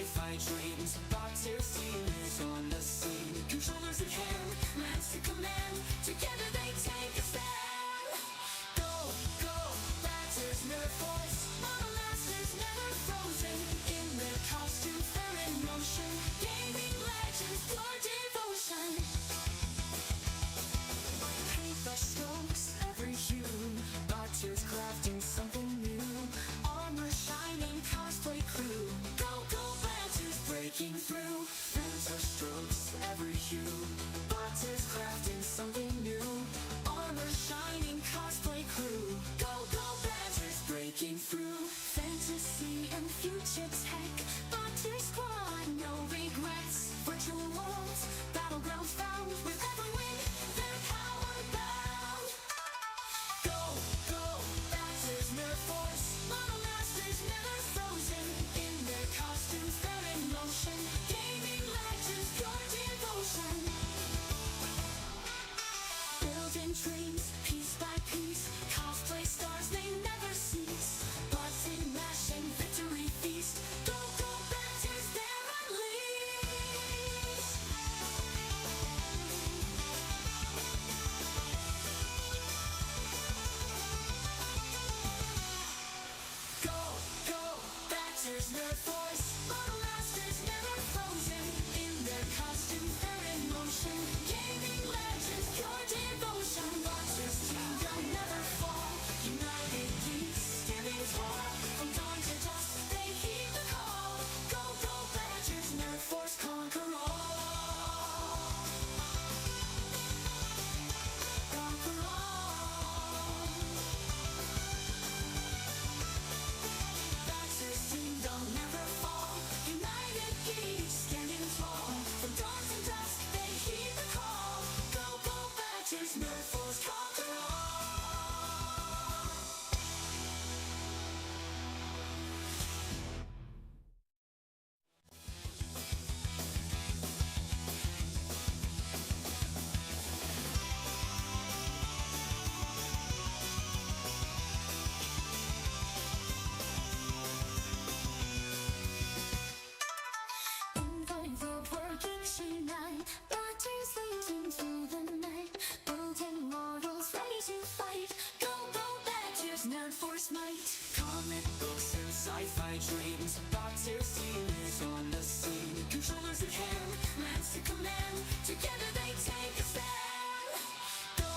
sci-fi dreams, boxer steamers on the scene, controllers in hand, lance to command, together they take a stand. Go, go, Lancers, Nerf Force, Model Masters never frozen, in their costumes they're in motion, gaming legends, pure devotion. Paintbrush strokes, every hue, boxers crafting something new, armor shining, cosplay crew, go, go, Lancers breaking through. Laser strokes, every hue, boxers crafting something new, armor shining, cosplay crew, go, go, Lancers breaking through. Fantasy and future tech, boxer squad, no regrets, virtual worlds, battlegrounds found, with every win, they're power bound. Go, go, Lancers, Nerf Force, Model Masters never frozen, in their costumes they're in motion, gaming legends, pure devotion. Building dreams, piece by piece, cosplay stars they never cease, button mashing, victory feast, go, go, Lancers, they're unleashed. Go, go, Lancers, Nerf Force, Model Masters never frozen, in their costumes they're in motion, gaming legends, pure devotion. Lancers team, they'll never fall, united geeks, standing tall, from dawn to dusk they heed the call. Go, go, Lancers, Nerf Force, conquer all. Conquer all. Lancers team, they'll never fall, united geeks, standing tall, from dawn to dusk they heed the call. Go, go, Lancers, Nerf Force, conquer all. Invite the working unite, boxers leading through the night, building models ready to fight. Go, go, Lancers, Nerf Force might. Comic books and sci-fi dreams, boxer steamers on the scene, controllers in hand, lance to command, together they take a stand. Go,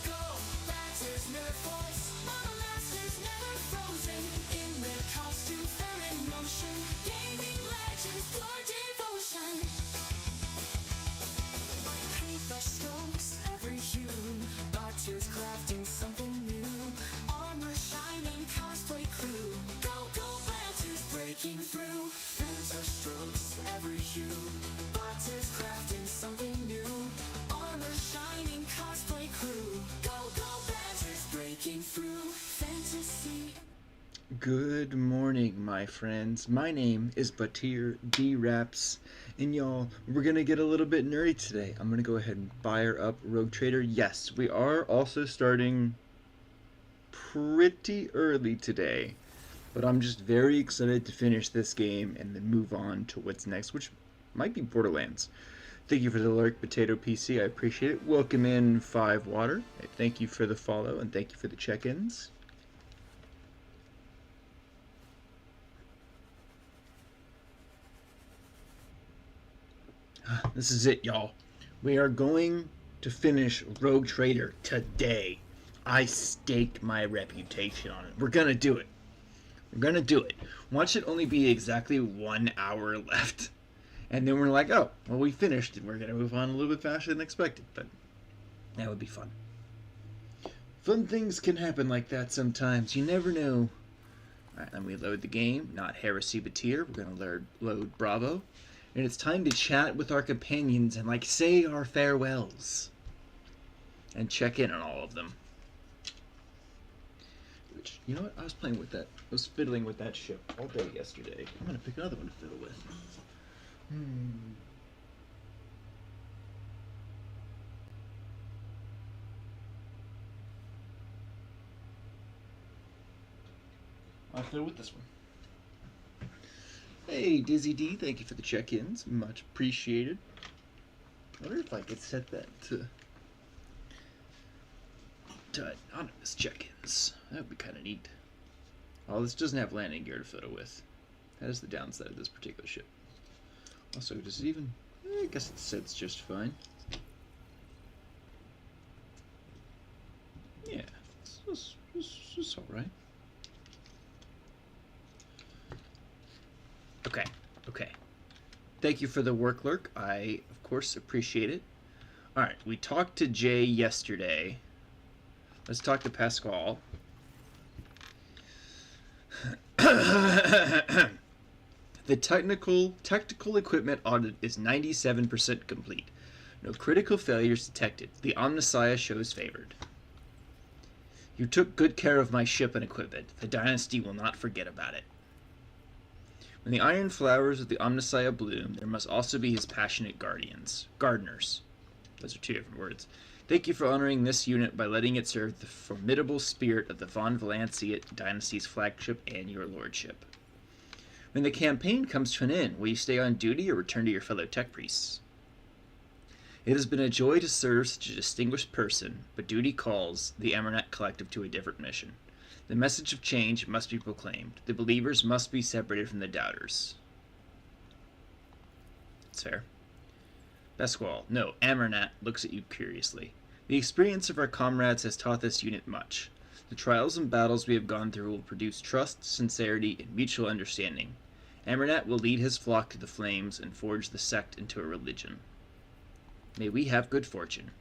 go, Lancers, Nerf Force, Model Masters never frozen, in their costumes they're in motion, gaming legends, pure devotion. Paintbrush strokes, every hue, boxers crafting something new, armor shining, cosplay crew, go, go, Lancers breaking through. Laser strokes, every hue, boxers crafting something new, armor shining, cosplay crew, go, go, Lancers breaking through. Fantasy. Good morning, my friends. My name is Batir D Raps, and y'all, we're gonna get a little bit nerdy today. I'm gonna go ahead and fire up Rogue Trader. Yes, we are also starting pretty early today, but I'm just very excited to finish this game and then move on to what's next, which might be Borderlands. Thank you for the lurk, Potato PC. I appreciate it. Welcome in 5 Water. Thank you for the follow and thank you for the check-ins. This is it, y'all. We are going to finish Rogue Trader today. I staked my reputation on it. We're gonna do it. We're gonna do it. Watch it only be exactly 1 hour left. And then we're like, oh, well, we finished and we're gonna move on a little bit faster than expected. But that would be fun. Fun things can happen like that sometimes. You never know. Alright, then we load the game. Not Heresy Batir. We're gonna load Bravo. And it's time to chat with our companions and, like, say our farewells. And check in on all of them. Which, you know what? I was playing with that. I was fiddling with that ship all day yesterday. I'm going to pick another one to fiddle with. I'll fiddle with this one. Hey, Dizzy D, thank you for the check-ins. Much appreciated. I wonder if I could set that to anonymous check-ins. That would be kind of neat. Oh, this doesn't have landing gear to fiddle with. That is the downside of this particular ship. Also, does it even... I guess it sets just fine. Yeah, it's alright. Okay. Thank you for the work lurk. I, of course, appreciate it. Alright, we talked to Jay yesterday. Let's talk to Pascal. The technical equipment audit is 97% complete. No critical failures detected. The Omnissiah shows favored. You took good care of my ship and equipment. The dynasty will not forget about it. When the iron flowers of the Omnissiah bloom, there must also be his passionate gardeners. Those are two different words. Thank you for honoring this unit by letting it serve the formidable spirit of the Von Valanciate dynasty's flagship and your lordship. When the campaign comes to an end, will you stay on duty or return to your fellow tech priests? It has been a joy to serve such a distinguished person, but duty calls the Amarnat Collective to a different mission. The message of change must be proclaimed. The believers must be separated from the doubters. That's fair. Pasquale, no, Amarnat looks at you curiously. The experience of our comrades has taught this unit much. The trials and battles we have gone through will produce trust, sincerity, and mutual understanding. Amarnat will lead his flock to the flames and forge the sect into a religion. May we have good fortune.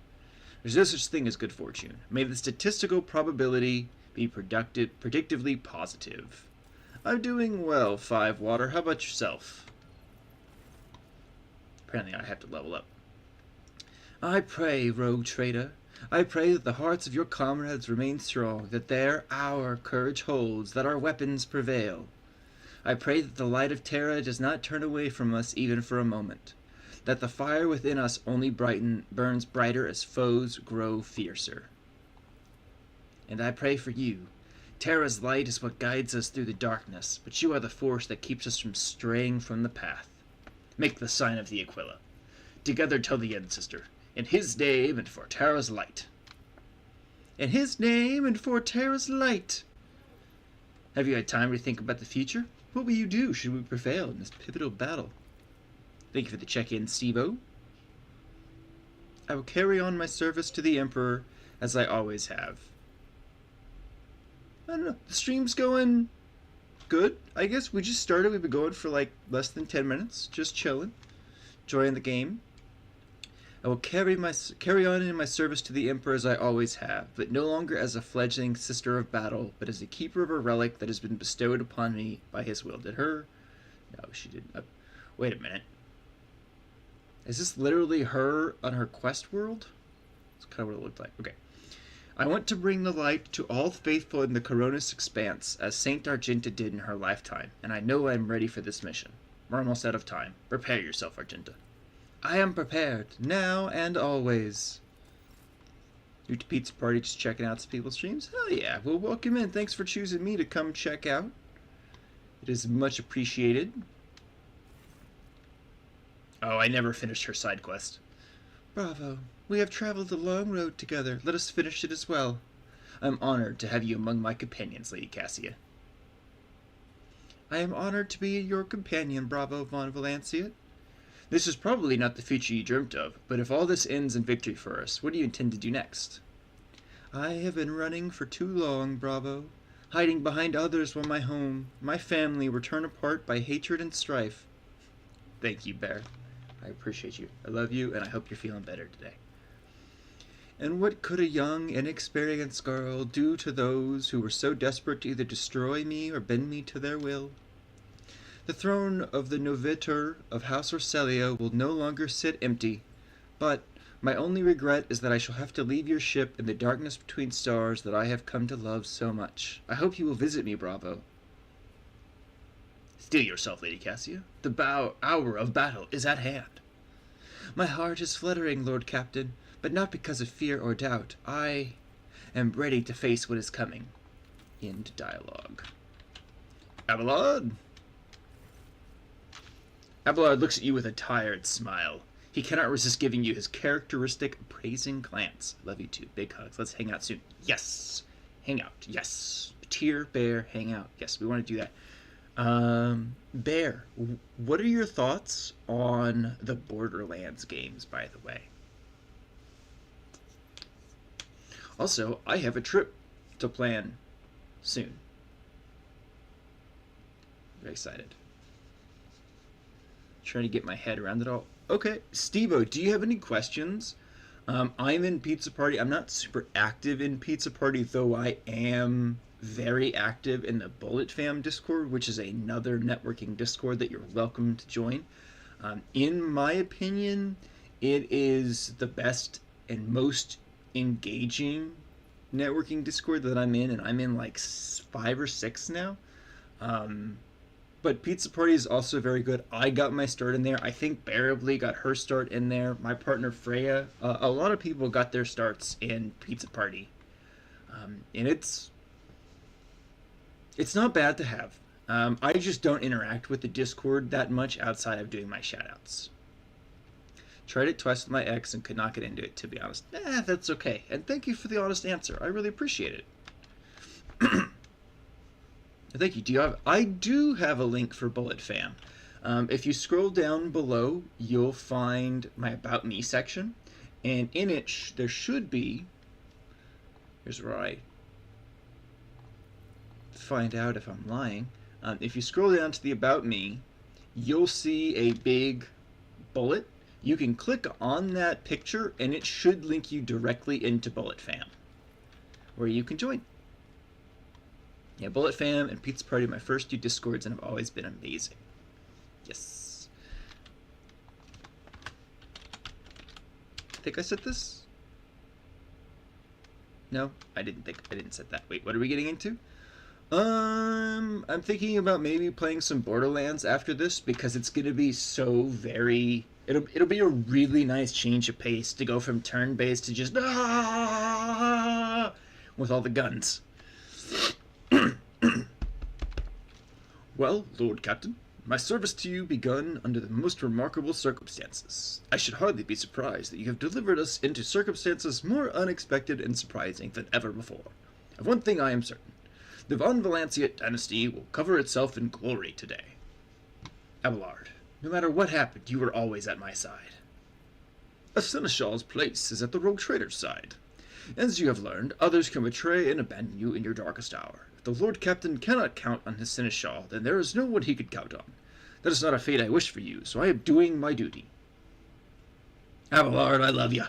There's no such thing as good fortune. May the statistical probability be predictively positive. I'm doing well, Five Water. How about yourself? Apparently I have to level up. I pray, rogue trader, I pray that the hearts of your comrades remain strong, that our courage holds, that our weapons prevail. I pray that the light of Terra does not turn away from us even for a moment, that the fire within us only burns brighter as foes grow fiercer. And I pray for you. Terra's light is what guides us through the darkness, but you are the force that keeps us from straying from the path. Make the sign of the Aquila. Together tell the ancestor, in his name and for Terra's light. In his name and for Terra's light. Have you had time to think about the future? What will you do should we prevail in this pivotal battle? Thank you for the check-in, Steve-O. I will carry on my service to the Emperor as I always have. I don't know. The stream's going good, I guess. We just started. We've been going for like less than 10 minutes. Just chilling. Enjoying the game. I will carry on in my service to the Emperor as I always have, but no longer as a fledgling sister of battle, but as a keeper of a relic that has been bestowed upon me by his will. Did her? No, she didn't. Wait a minute. Is this literally her on her quest world? That's kind of what it looked like. Okay. I want to bring the light to all faithful in the Coronis Expanse, as Saint Argenta did in her lifetime, and I know I'm ready for this mission. We're almost out of time. Prepare yourself, Argenta. I am prepared, now and always. New to Pizza Party, just checking out some people's streams? Hell yeah, well, welcome in. Thanks for choosing me to come check out. It is much appreciated. Oh, I never finished her side quest. Bravo. We have traveled a long road together. Let us finish it as well. I'm honored to have you among my companions, Lady Cassia. I am honored to be your companion, Bravo Von Valanciate. This is probably not the future you dreamt of, but if all this ends in victory for us, what do you intend to do next? I have been running for too long, Bravo, hiding behind others while my home, my family were torn apart by hatred and strife. Thank you, Bear. I appreciate you. I love you, and I hope you're feeling better today. And what could a young, inexperienced girl do to those who were so desperate to either destroy me or bend me to their will? The throne of the Novitor of House Orselio will no longer sit empty, but my only regret is that I shall have to leave your ship in the darkness between stars that I have come to love so much. I hope you will visit me, Bravo. Steel yourself, Lady Cassia. The hour of battle is at hand. My heart is fluttering, Lord Captain, but not because of fear or doubt. I am ready to face what is coming. End dialogue. Avalon! Abelard looks at you with a tired smile. He cannot resist giving you his characteristic appraising glance. I love you too. Big hugs. Let's hang out soon. Yes. Hang out. Yes. Tier, bear, hang out. Yes, we want to do that. Bear, what are your thoughts on the Borderlands games, by the way? Also, I have a trip to plan soon. Very excited. Trying to get my head around it all. Okay, Steve-O, do you have any questions? I'm in Pizza Party. I'm not super active in Pizza Party, though I am very active in the Bullet Fam Discord, which is another networking Discord that you're welcome to join. In my opinion, it is the best and most engaging networking Discord that I'm in, and I'm in like 5 or 6 now. But Pizza Party is also very good. I got my start in there. I think Bearably got her start in there. My partner Freya. A lot of people got their starts in Pizza Party. And it's not bad to have. I just don't interact with the Discord that much outside of doing my shoutouts. Tried it twice with my ex and could not get into it, to be honest. That's okay. And thank you for the honest answer. I really appreciate it. Thank you. I do have a link for Bullet Fam. If you scroll down below, you'll find my About Me section. And in it, there should be... Here's where I find out if I'm lying. If you scroll down to the About Me, you'll see a big bullet. You can click on that picture, and it should link you directly into Bullet Fam, where you can join. Yeah, Bullet Fam and Pizza Party are my first 2 Discords and have always been amazing. Yes. I think I said this? No, I didn't set that. Wait, what are we getting into? I'm thinking about maybe playing some Borderlands after this because it's gonna be so very... It'll be a really nice change of pace to go from turn-based to just with all the guns. Well, Lord Captain, my service to you begun under the most remarkable circumstances. I should hardly be surprised that you have delivered us into circumstances more unexpected and surprising than ever before. Of one thing I am certain. The Von Valanciate dynasty will cover itself in glory today. Abelard, no matter what happened, you were always at my side. A seneschal's place is at the rogue trader's side. As you have learned, others can betray and abandon you in your darkest hour. If the Lord Captain cannot count on his seneschal, then there is no one he could count on. That is not a fate I wish for you, so I am doing my duty. Abelard, I love ya.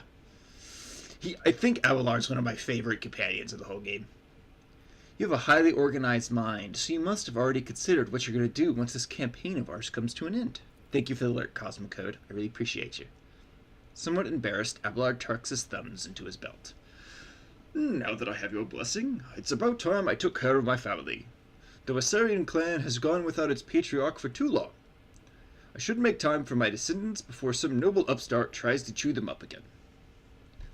I think Abelard's one of my favorite companions of the whole game. You have a highly organized mind, so you must have already considered what you're going to do once this campaign of ours comes to an end. Thank you for the alert, Cosmocode. I really appreciate you. Somewhat embarrassed, Abelard tucks his thumbs into his belt. Now that I have your blessing, it's about time I took care of my family. The Wassarian clan has gone without its patriarch for too long. I should make time for my descendants before some noble upstart tries to chew them up again.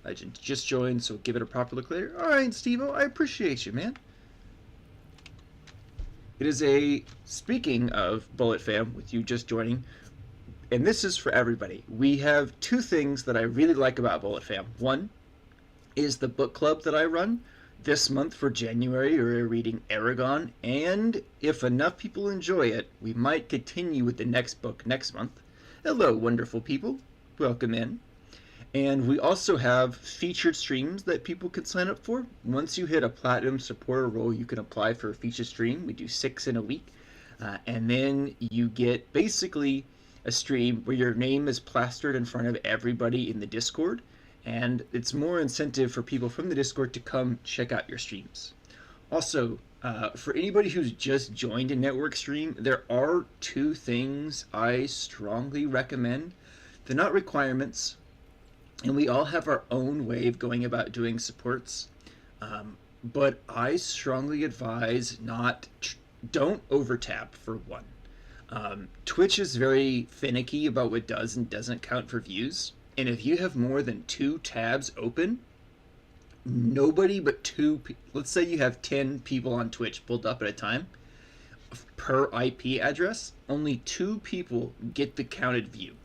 Legend just joined, so give it a proper look later. Alright, Steve-O, I appreciate you, man. It is speaking of Bullet Fam, with you just joining, and this is for everybody. We have 2 things that I really like about Bullet Fam. One is the book club that I run. This month for January, we're reading Aragon, and if enough people enjoy it, we might continue with the next book next month. Hello, wonderful people. Welcome in. And we also have featured streams that people can sign up for. Once you hit a Platinum supporter role, you can apply for a featured stream. We do 6 in a week. And then you get basically a stream where your name is plastered in front of everybody in the Discord. And it's more incentive for people from the Discord to come check out your streams. Also, for anybody who's just joined a network stream, there are 2 things I strongly recommend. They're not requirements, and we all have our own way of going about doing supports. But I strongly advise don't over-tap, for one. Twitch is very finicky about what does and doesn't count for views. And if you have more than 2 tabs open, nobody but 2 let's say you have 10 people on Twitch pulled up at a time, per IP address, only 2 people get the counted view.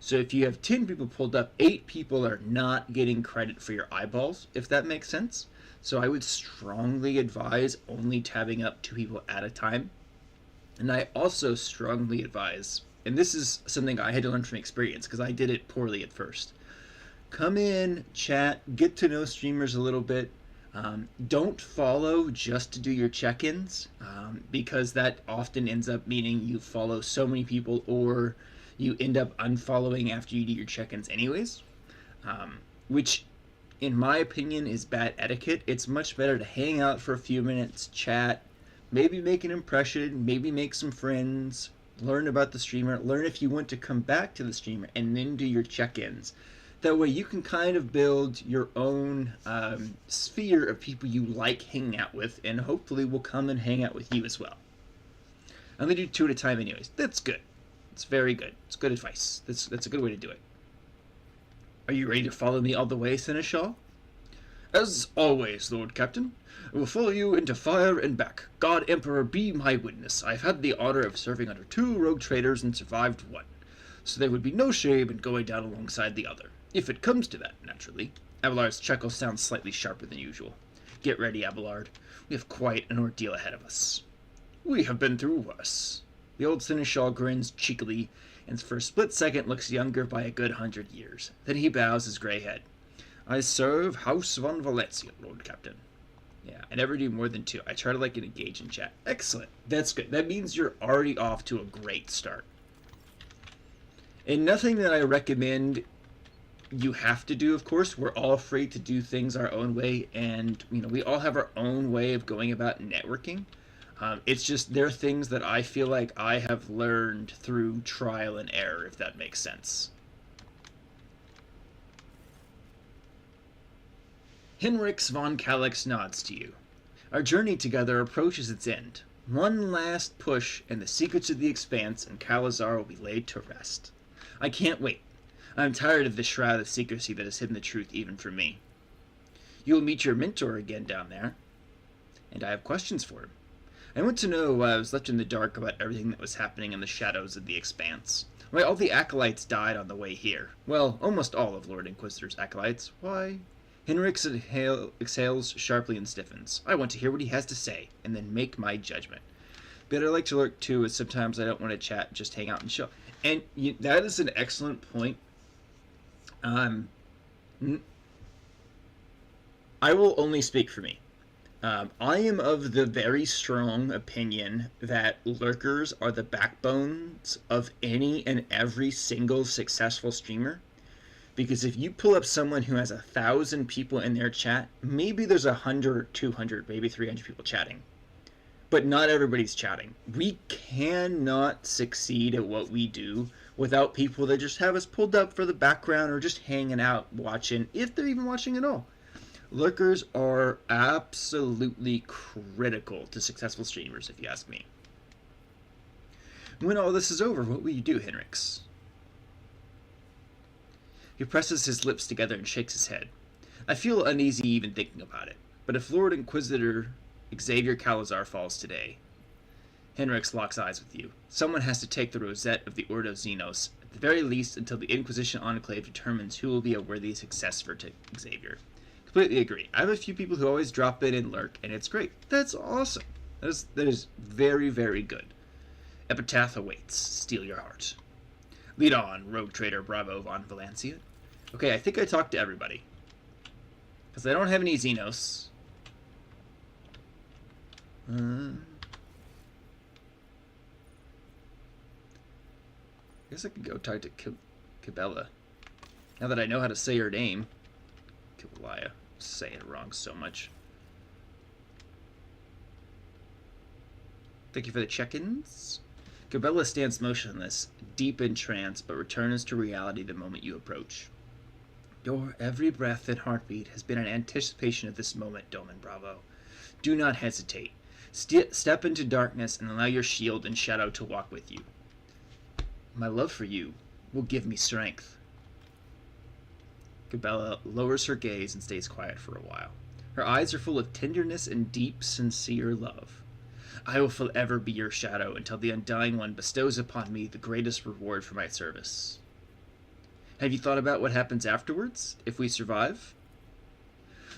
So if you have 10 people pulled up, 8 people are not getting credit for your eyeballs, if that makes sense. So I would strongly advise only tabbing up 2 people at a time. And I also strongly advise, and this is something I had to learn from experience because I did it poorly at first. Come in, chat, get to know streamers a little bit. Don't follow just to do your check-ins, because that often ends up meaning you follow so many people, or you end up unfollowing after you do your check-ins anyways, which in my opinion is bad etiquette. It's much better to hang out for a few minutes, chat, maybe make an impression, maybe make some friends, learn about the streamer, learn if you want to come back to the streamer, and then do your check-ins. That way you can kind of build your own sphere of people you like hanging out with, and hopefully will come and hang out with you as well. I'm going to do 2 at a time anyways. That's good. It's very good. It's good advice. That's a good way to do it. Are you ready to follow me all the way, Seneschal? As always, Lord Captain. I will follow you into fire and back. God Emperor, be my witness. I've had the honor of serving under 2 rogue traders and survived 1. So there would be no shame in going down alongside the other. If it comes to that, naturally. Abelard's chuckle sounds slightly sharper than usual. Get ready, Abelard. We have quite an ordeal ahead of us. We have been through worse. The old Seneschal grins cheekily, and for a split second looks younger by a good 100 years. Then he bows his grey head. I serve House von Valencia, Lord Captain. Yeah, I never do more than 2. I try to engage in chat. Excellent. That's good. That means you're already off to a great start. And nothing that I recommend you have to do, of course. We're all free to do things our own way, and we all have our own way of going about networking. It's just there are things that I feel like I have learned through trial and error, if that makes sense. Henrix von Calyx nods to you. Our journey together approaches its end. One last push, and the secrets of the Expanse and Calazar will be laid to rest. I can't wait. I'm tired of the shroud of secrecy that has hidden the truth even from me. You will meet your mentor again down there, and I have questions for him. I want to know why I was left in the dark about everything that was happening in the shadows of the Expanse. Why all the acolytes died on the way here. Well, almost all of Lord Inquisitor's acolytes. Why? Henrix exhales sharply and stiffens. I want to hear what he has to say, and then make my judgment. But I like to lurk too, as sometimes I don't want to chat, just hang out and chill. And that is an excellent point. I will only speak for me. I am of the very strong opinion that lurkers are the backbones of any and every single successful streamer. Because if you pull up someone who has 1,000 people in their chat, maybe there's 100 or 200, maybe 300 people chatting. But not everybody's chatting. We cannot succeed at what we do without people that just have us pulled up for the background or just hanging out watching, if they're even watching at all. Lurkers are absolutely critical to successful streamers, if you ask me. When all this is over, what will you do, Henrix? He presses his lips together and shakes his head. I feel uneasy even thinking about it, but if Lord Inquisitor Xavier Calazar falls today, Henrix locks eyes with you. Someone has to take the rosette of the Ordo Xenos, at the very least until the Inquisition Enclave determines who will be a worthy successor to Xavier. Completely agree. I have a few people who always drop in and lurk, and it's great. That's awesome. That is very, very good. Epitaph awaits. Steal your heart. Lead on, Rogue Trader Bravo von Valencia. Okay, I think I talked to everybody. Because I don't have any Xenos. I guess I could go talk to Cabela. Now that I know how to say her name. Cabelaya. Say it wrong so much. Thank you for the check-ins. Cabela stands motionless, deep in trance, but returns to reality the moment you approach. Your every breath and heartbeat has been an anticipation of this moment, Doman Bravo. Do not hesitate. Step into darkness and allow your shield and shadow to walk with you. My love for you will give me strength. Cabela lowers her gaze and stays quiet for a while. Her eyes are full of tenderness and deep, sincere love. I will forever be your shadow until the Undying One bestows upon me the greatest reward for my service. Have you thought about what happens afterwards, if we survive?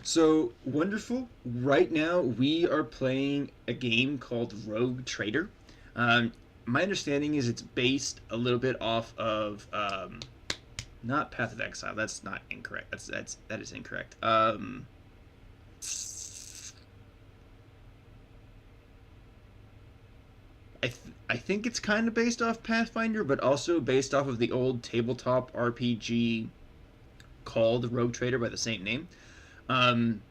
So, wonderful. Right now, we are playing a game called Rogue Trader. Um, my understanding is it's based a little bit off of not Path of Exile. That's not incorrect. That is incorrect. I think it's kind of based off Pathfinder, but also based off of the old tabletop RPG called Rogue Trader by the same name. Um,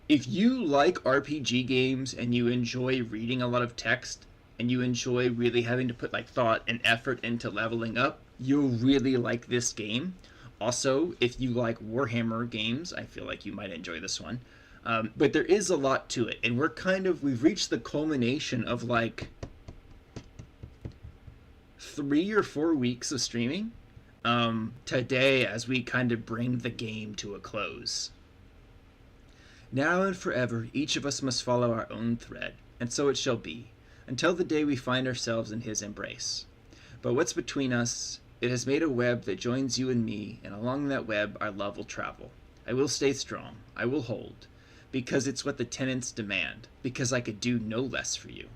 if you like RPG games and you enjoy reading a lot of text and you enjoy really having to put like thought and effort into leveling up, you'll really like this game. Also, if you like Warhammer games, I feel like you might enjoy this one. But there is a lot to it, and we've reached the culmination of like 3 or 4 weeks of streaming today as we kind of bring the game to a close. Now and forever, each of us must follow our own thread, and so it shall be, until the day we find ourselves in his embrace. But what's between us? It has made a web that joins you and me, and along that web our love will travel. I will stay strong. I will hold. Because it's what the tenants demand. Because I could do no less for you.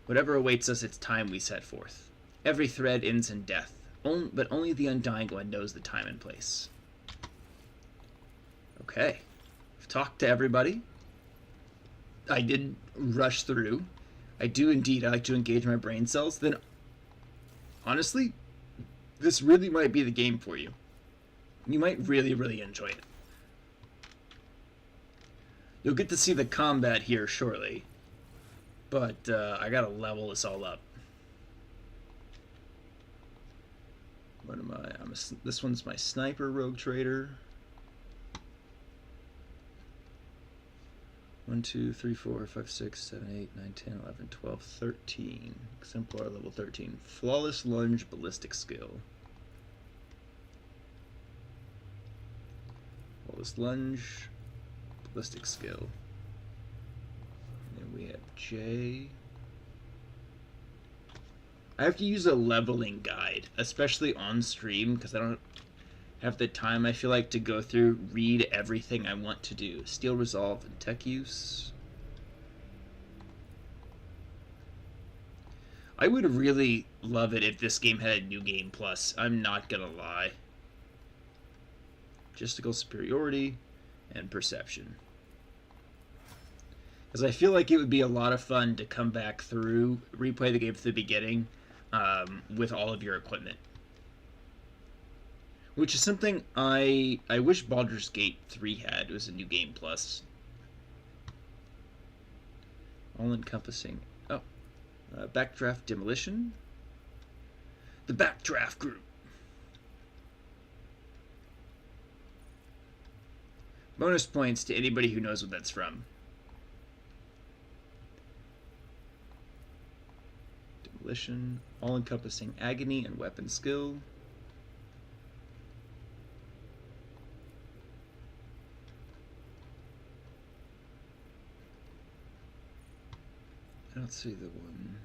Whatever awaits us, it's time we set forth. Every thread ends in death, but only the Undying One knows the time and place. Okay. I've talked to everybody. I did rush through. I do indeed. I like to engage my brain cells. Then, honestly, this really might be the game for you. You might really, really enjoy it. You'll get to see the combat here shortly. But I gotta level this all up. What am I? This one's my sniper rogue trader. 1, 2, 3, 4, 5, 6, 7, 8, 9, 10, 11, 12, 13. Exemplar level 13. Flawless lunge ballistic skill. Flawless lunge ballistic skill. And then we have J. I have to use a leveling guide, especially on stream, because I don't have the time, I feel like, to go through, read everything I want to do. Steel Resolve and Tech Use. I would really love it if this game had a New Game Plus. I'm not gonna lie. Logistical Superiority and Perception. Because I feel like it would be a lot of fun to come back through, replay the game from the beginning, with all of your equipment. Which is something I wish Baldur's Gate 3 had. It was a New Game Plus. All-encompassing. Oh. Backdraft Demolition. The Backdraft Group. Bonus points to anybody who knows what that's from. Demolition. All-encompassing Agony and Weapon Skill. I don't see the one.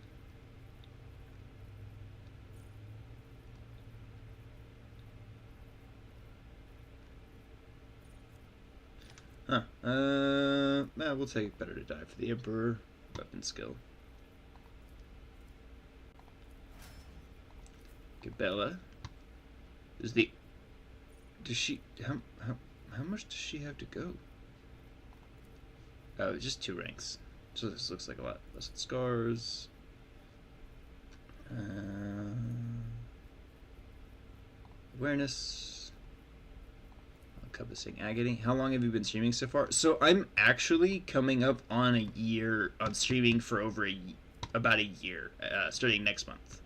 Huh. We'll take Better to Die for the Emperor. Weapon skill. Gabella. Does she... How much does she have to go? Oh, just 2 ranks. So this looks like a lot. Less scars. Awareness. Encompassing Agony. How long have you been streaming so far? So I'm actually coming up on a year on streaming for about a year, starting next month.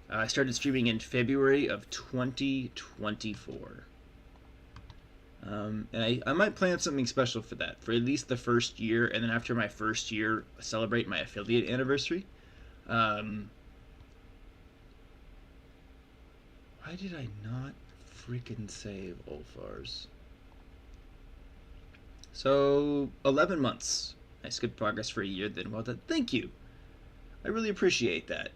I started streaming in February of 2024. And I might plan something special for that, for at least the first year, and then after my first year, celebrate my affiliate anniversary. Why did I not freaking save Ulfar's? So 11 months. Nice, good progress for a year. Then well done. Thank you. I really appreciate that.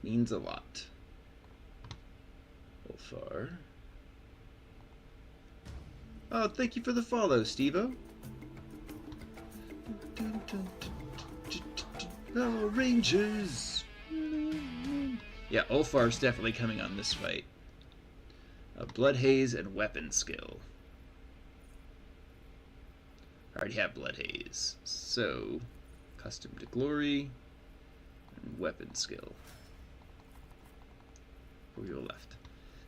Means a lot. Far. Oh, thank you for the follow, Steve-O. Oh, Rangers! Yeah, Ulfar's definitely coming on this fight. Blood Haze and Weapon Skill. I already have Blood Haze. So, Custom to Glory and Weapon Skill. For your left.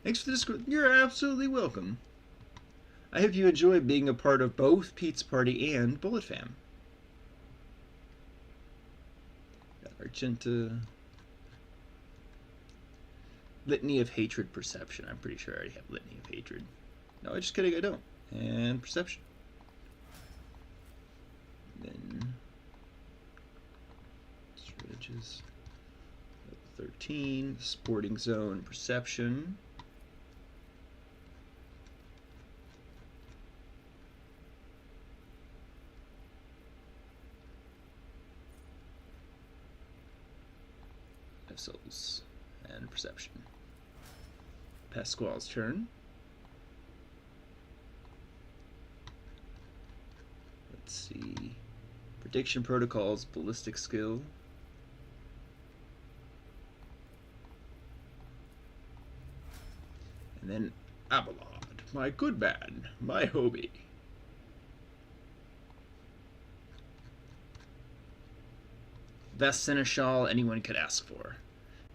Thanks for the Discord. You're absolutely welcome. I hope you enjoy being a part of both Pizza Party and Bullet Fam. Got Argenta. Litany of Hatred, Perception. I'm pretty sure I already have Litany of Hatred. No, just kidding, I don't. And Perception. Then strategies. 13. Sporting Zone, Perception. Souls and Perception. Pasquale's turn. Let's see. Prediction Protocols, Ballistic Skill. And then Abelard, my good man, my hobie. Best Seneschal anyone could ask for.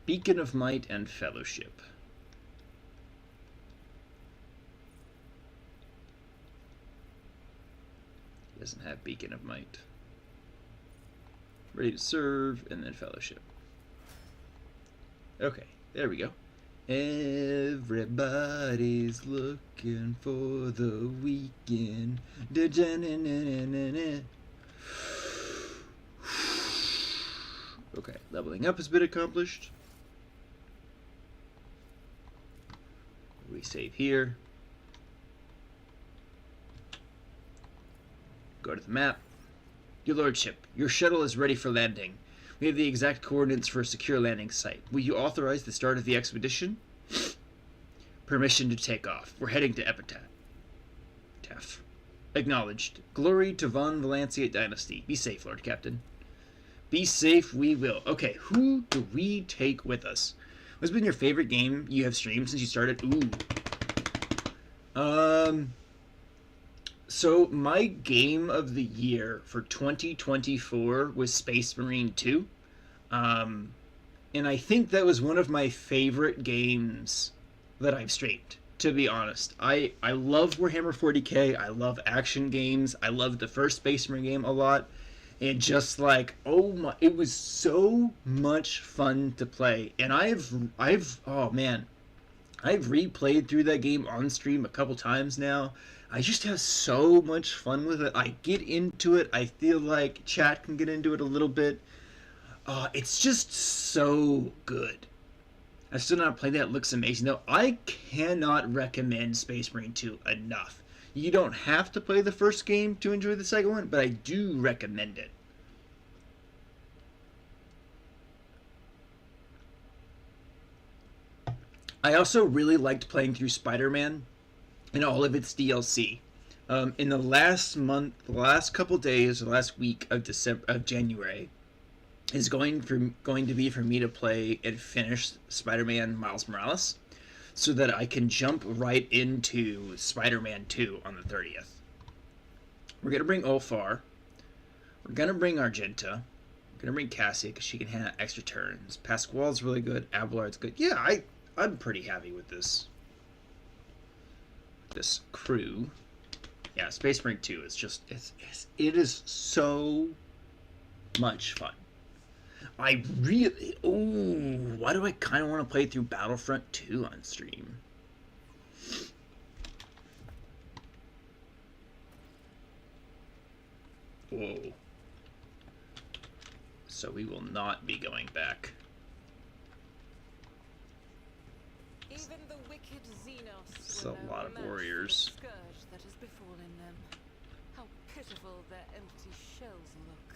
Beacon of Might and Fellowship. He doesn't have Beacon of Might. Ready to Serve, and then Fellowship. Okay, there we go. Everybody's looking for the weekend. Okay, leveling up has been accomplished. We save here. Go to the map. Your Lordship, your shuttle is ready for landing. We have the exact coordinates for a secure landing site. Will you authorize the start of the expedition? Permission to take off. We're heading to Epitaph. Acknowledged. Glory to Von Valanciate Dynasty. Be safe, Lord Captain. Be safe, we will. Okay, who do we take with us? What's been your favorite game you have streamed since you started? So my game of the year for 2024 was Space Marine 2. And I think that was one of my favorite games that I've streamed, to be honest. I love Warhammer 40k, I love action games, I love the first Space Marine game a lot. And just like, oh my, it was so much fun to play. And I've replayed through that game on stream a couple times now. I just have so much fun with it. I get into it. I feel like chat can get into it a little bit. It's just so good. I've still not played that. It looks amazing though. I cannot recommend Space Marine 2 enough. You don't have to play the first game to enjoy the second one, but I do recommend it. I also really liked playing through Spider-Man and all of its DLC. In the last month, the last couple days, the last week of January, is going to be for me to play and finish Spider-Man Miles Morales, so that I can jump right into Spider-Man 2 on the 30th. We're going to bring Ulfar. We're going to bring Argenta. We're going to bring Cassie because she can have extra turns. Pasquale's really good. Abelard's good. Yeah, I'm pretty happy with this crew. Yeah, Space Marine 2 is just... it is so much fun. I really... Ooh, why do I kind of want to play through Battlefront 2 on stream? Whoa. So we will not be going back. Even the wicked Xenos It's were a no lot of match for the warriors. scourge that has befallen them. How pitiful their empty shells look.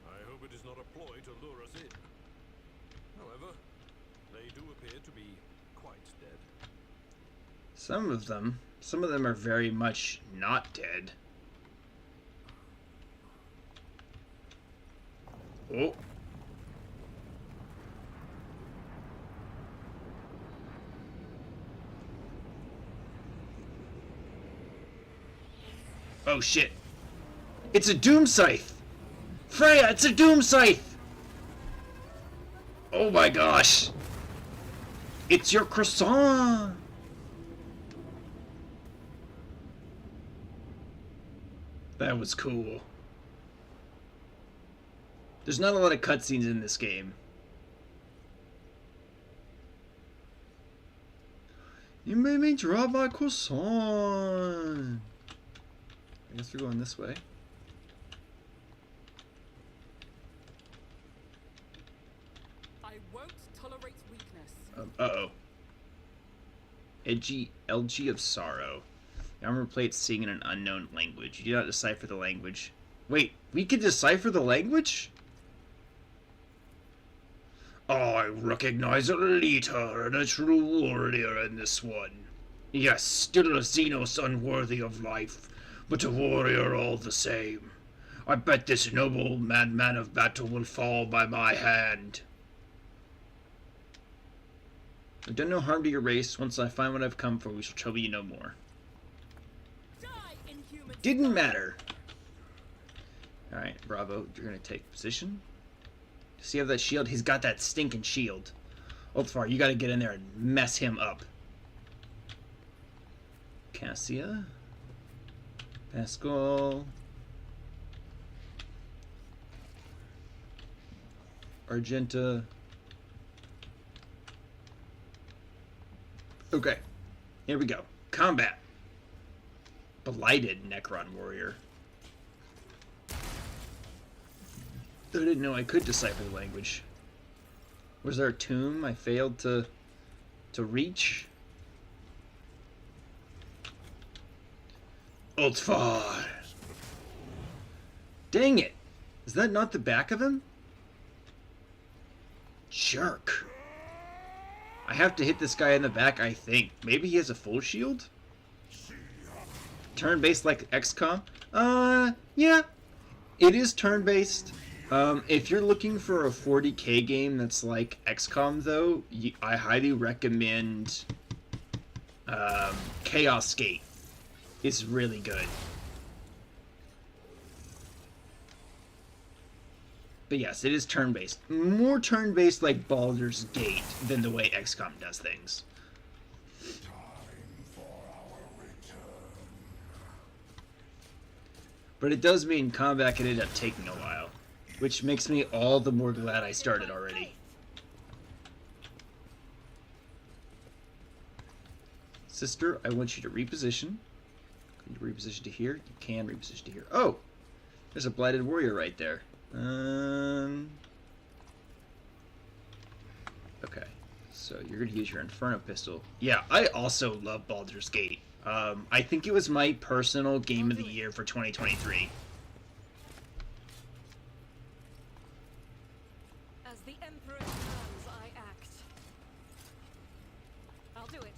I hope it is not a ploy to lure us in. However, they do appear to be quite dead. Some of them are very much not dead. Oh. Oh shit. It's a doom scythe! Freya, it's a doom scythe! Oh my gosh! It's your croissant! That was cool. There's not a lot of cutscenes in this game. You made me drop my croissant! I guess we're going this way. I won't tolerate weakness. Uh-oh. Elegy of Sorrow. Armor plate sing in an unknown language. You do not decipher the language. Wait, we can decipher the language? I recognize a leader and a true warrior in this one. Yes, still a Xenos unworthy of life, but a warrior all the same. I bet this noble man of battle will fall by my hand. I've done no harm to your race. Once I find what I've come for, we shall trouble you no more. Die, inhuman. Didn't matter. Alright, Bravo, you're gonna take position. Does he have that shield? He's got that stinking shield. Ulfar, you gotta get in there and mess him up. Cassia. Pascal. Argenta. Okay, here we go. Combat. Blighted Necron Warrior. I didn't know I could decipher the language. Was there a tomb I failed to reach? Ultfar! Dang it! Is that not the back of him? Jerk. I have to hit this guy in the back, I think. Maybe he has a full shield? Turn-based like XCOM? Yeah. It is turn-based. If you're looking for a 40k game that's like XCOM, though, I highly recommend Chaos Gate. It's really good. But yes, it is turn-based. More turn-based like Baldur's Gate than the way XCOM does things. But it does mean combat can end up taking a while, which makes me all the more glad I started already. Sister, I want you to reposition. Can you reposition to here? You can reposition to here. Oh! There's a blighted warrior right there. Okay. So you're going to use your Inferno pistol. Yeah, I also love Baldur's Gate. I think it was my personal game of the year for 2023. As the Emperor commands, I act. I'll do it.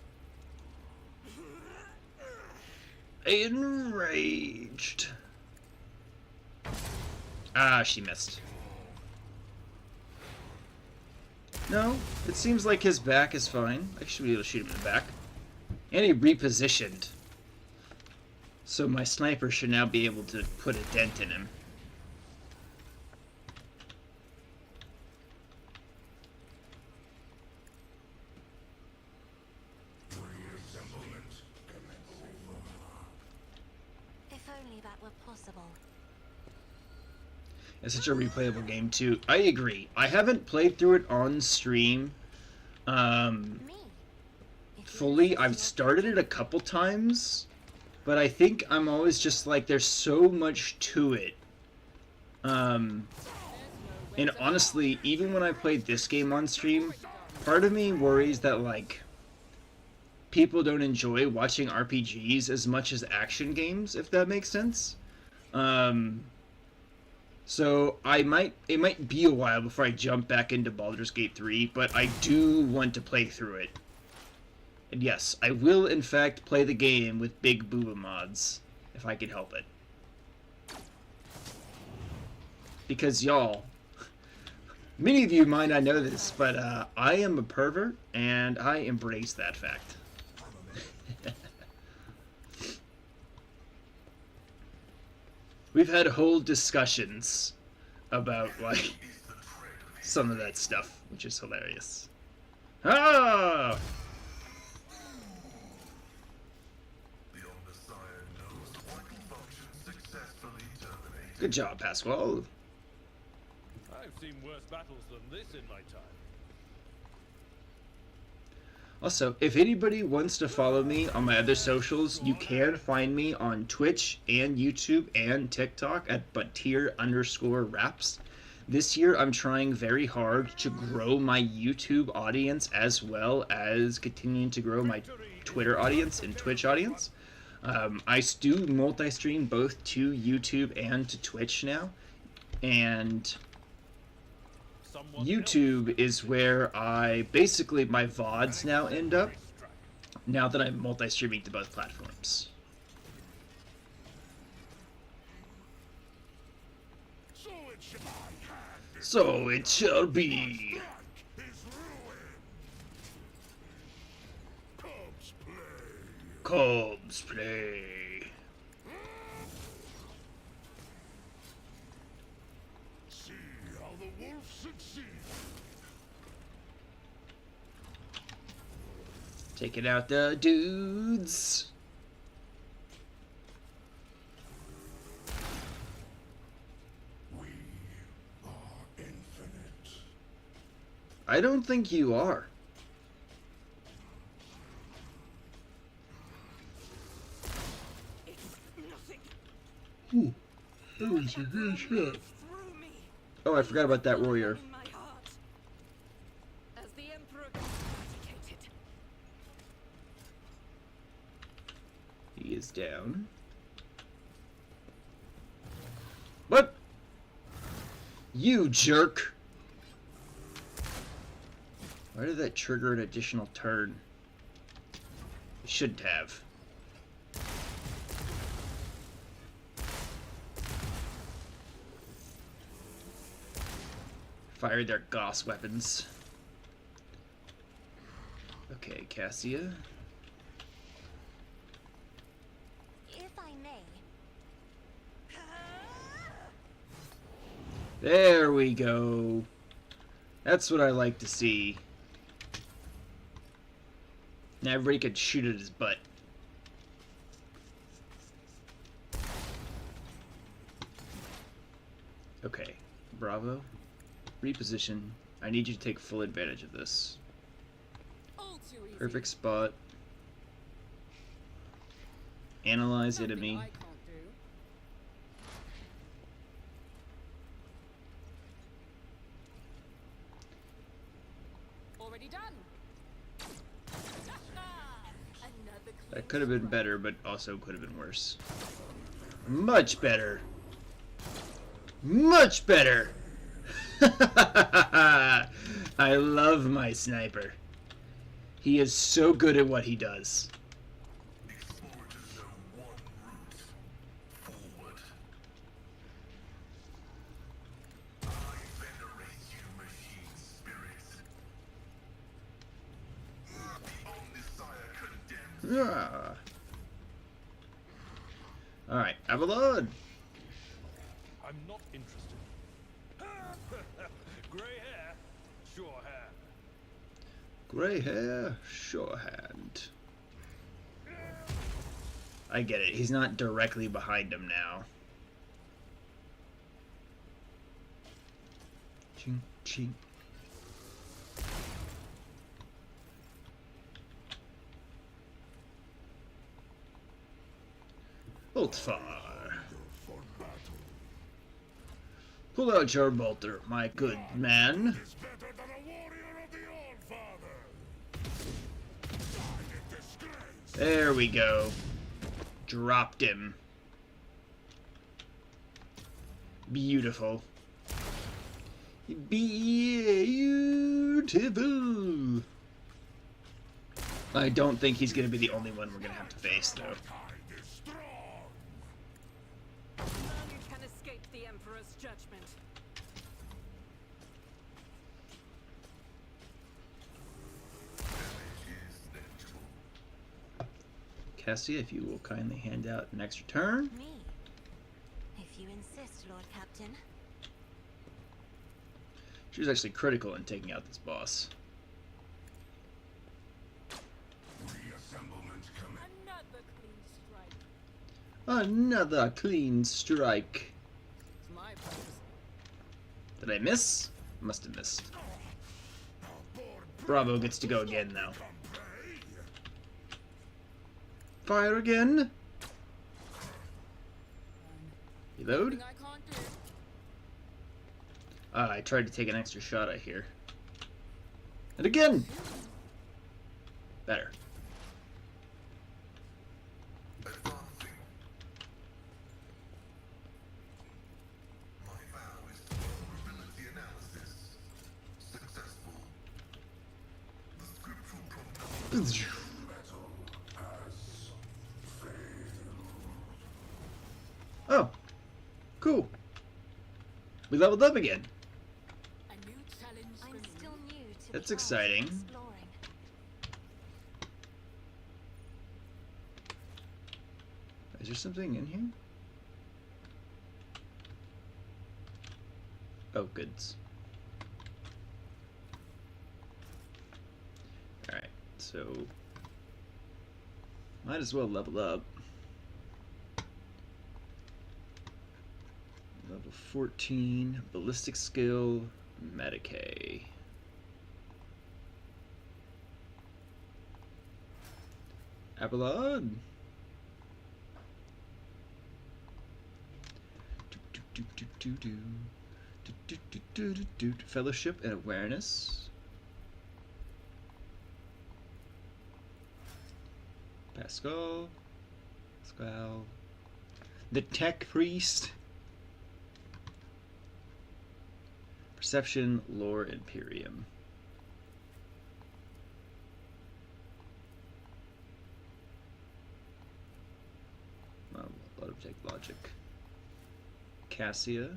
Enraged. Ah, she missed. No, it seems like his back is fine. I should be able to shoot him in the back. And he repositioned. So my sniper should now be able to put a dent in him. If only that were possible. It's such a replayable game too. I agree. I haven't played through it on stream fully. I've started it a couple times, but I think I'm always just like, there's so much to it. And honestly, even when I played this game on stream, part of me worries that, like, people don't enjoy watching RPGs as much as action games, if that makes sense. So it might be a while before I jump back into Baldur's Gate 3, but I do want to play through it. And yes, I will in fact play the game with big booba mods, if I can help it. Because y'all, many of you might not know this, but I am a pervert, and I embrace that fact. We've had whole discussions about, like, some of that stuff, which is hilarious. Ah! Good job, Pasquale. I've seen worse battles than this in my time. Also, if anybody wants to follow me on my other socials, you can find me on Twitch and YouTube and TikTok at @buttier_raps. This year, I'm trying very hard to grow my YouTube audience as well as continuing to grow my Twitter audience and Twitch audience. I do multi-stream both to YouTube and to Twitch now, and YouTube is where I basically my VODs now end up, now that I'm multi-streaming to both platforms. So it shall be. Cubs play. See how the wolf succeeds. Taking out the dudes. We are infinite. I don't think you are. Ooh, that was a good shot. Oh, I forgot about that warrior. As the Emperor eradicated. He is down. What? You jerk! Why did that trigger an additional turn? It shouldn't have. Fire their Gauss weapons. Okay, Cassia. If I may. There we go. That's what I like to see. Now everybody could shoot at his butt. Okay, Bravo. Reposition. I need you to take full advantage of this. All too easy. Perfect spot. Analyze Nothing enemy. I can't do. Already done. Another That could have been better, but also could have been worse. Much better. Much better. I love my sniper. He is so good at what he does. Explorers know one route. Forward. I venerate you, machine spirits. The Omnissiah condemns. Alright, Avalon. I'm not interested. Grey hair, sure hand. Gray hair, sure hand. I get it. He's not directly behind him now. Ching, ching. Bolt fire. For battle Pull out your bolter, my good man. is better than a warrior of the All-Father. There we go. Dropped him. Beautiful. Beautiful. I don't think he's going to be the only one we're going to have to face, though. None can escape the Emperor's judgment. Cassia, if you will kindly hand out an extra turn. Me? If you insist, Lord Captain. She was actually critical in taking out this boss. Reassemblement coming. Another clean strike. Another clean strike. It's my place. Did I miss? Must have missed. Bravo gets to go again now. Fire again. Reload. Nothing I can't do. I tried to take an extra shot, I hear. And again! Better. Advancing. My vow is to vulnerability analysis. Successful. The scriptural prognosis battle has failed. Oh. Cool. We leveled up again. A new challenge for I'm me. still new to That's the art of exciting. exploring. Is there something in here? Oh, goods. Alright, so... might as well level up. Level 14, ballistic skill, Medicae. Abelard. Fellowship and awareness. Pascal. The Tech Priest. Perception, Lore, Imperium. A lot of take logic. Cassia.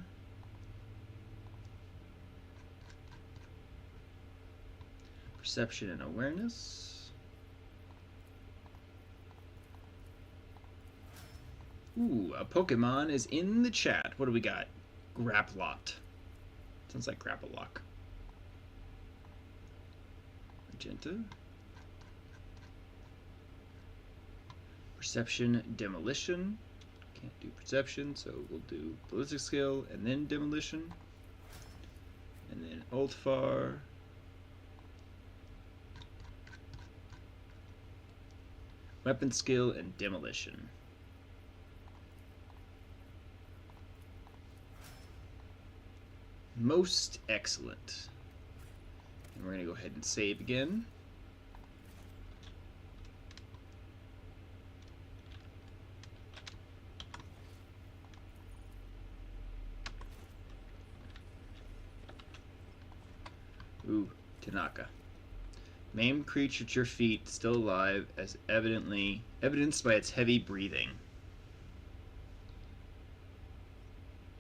Perception and awareness. Ooh, a Pokemon is in the chat. What do we got? Graplot. Sounds like Grapple-Lock. Magenta. Perception, Demolition. Can't do Perception, so we'll do Ballistic Skill and then Demolition. And then Ultfar. Weapon Skill and Demolition. Most excellent. And we're going to go ahead and save again. Ooh, Tanaka. Maimed creature at your feet, still alive, as evidenced by its heavy breathing.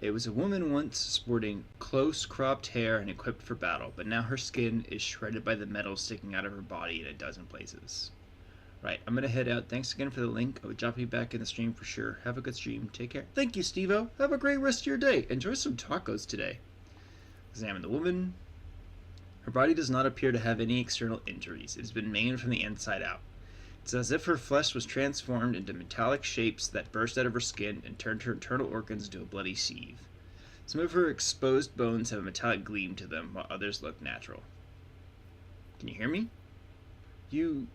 It was a woman once sporting close cropped hair and equipped for battle, but now her skin is shredded by the metal sticking out of her body in a dozen places. Right, I'm gonna head out. Thanks again for the link. I would drop you back in the stream for sure. Have a good stream. Take care. Thank you, Steve-O. Have a great rest of your day. Enjoy some tacos today. Examine the woman. Her body does not appear to have any external injuries. It has been maimed from the inside out. It's as if her flesh was transformed into metallic shapes that burst out of her skin and turned her internal organs into a bloody sieve. Some of her exposed bones have a metallic gleam to them, while others look natural. Can you hear me? You...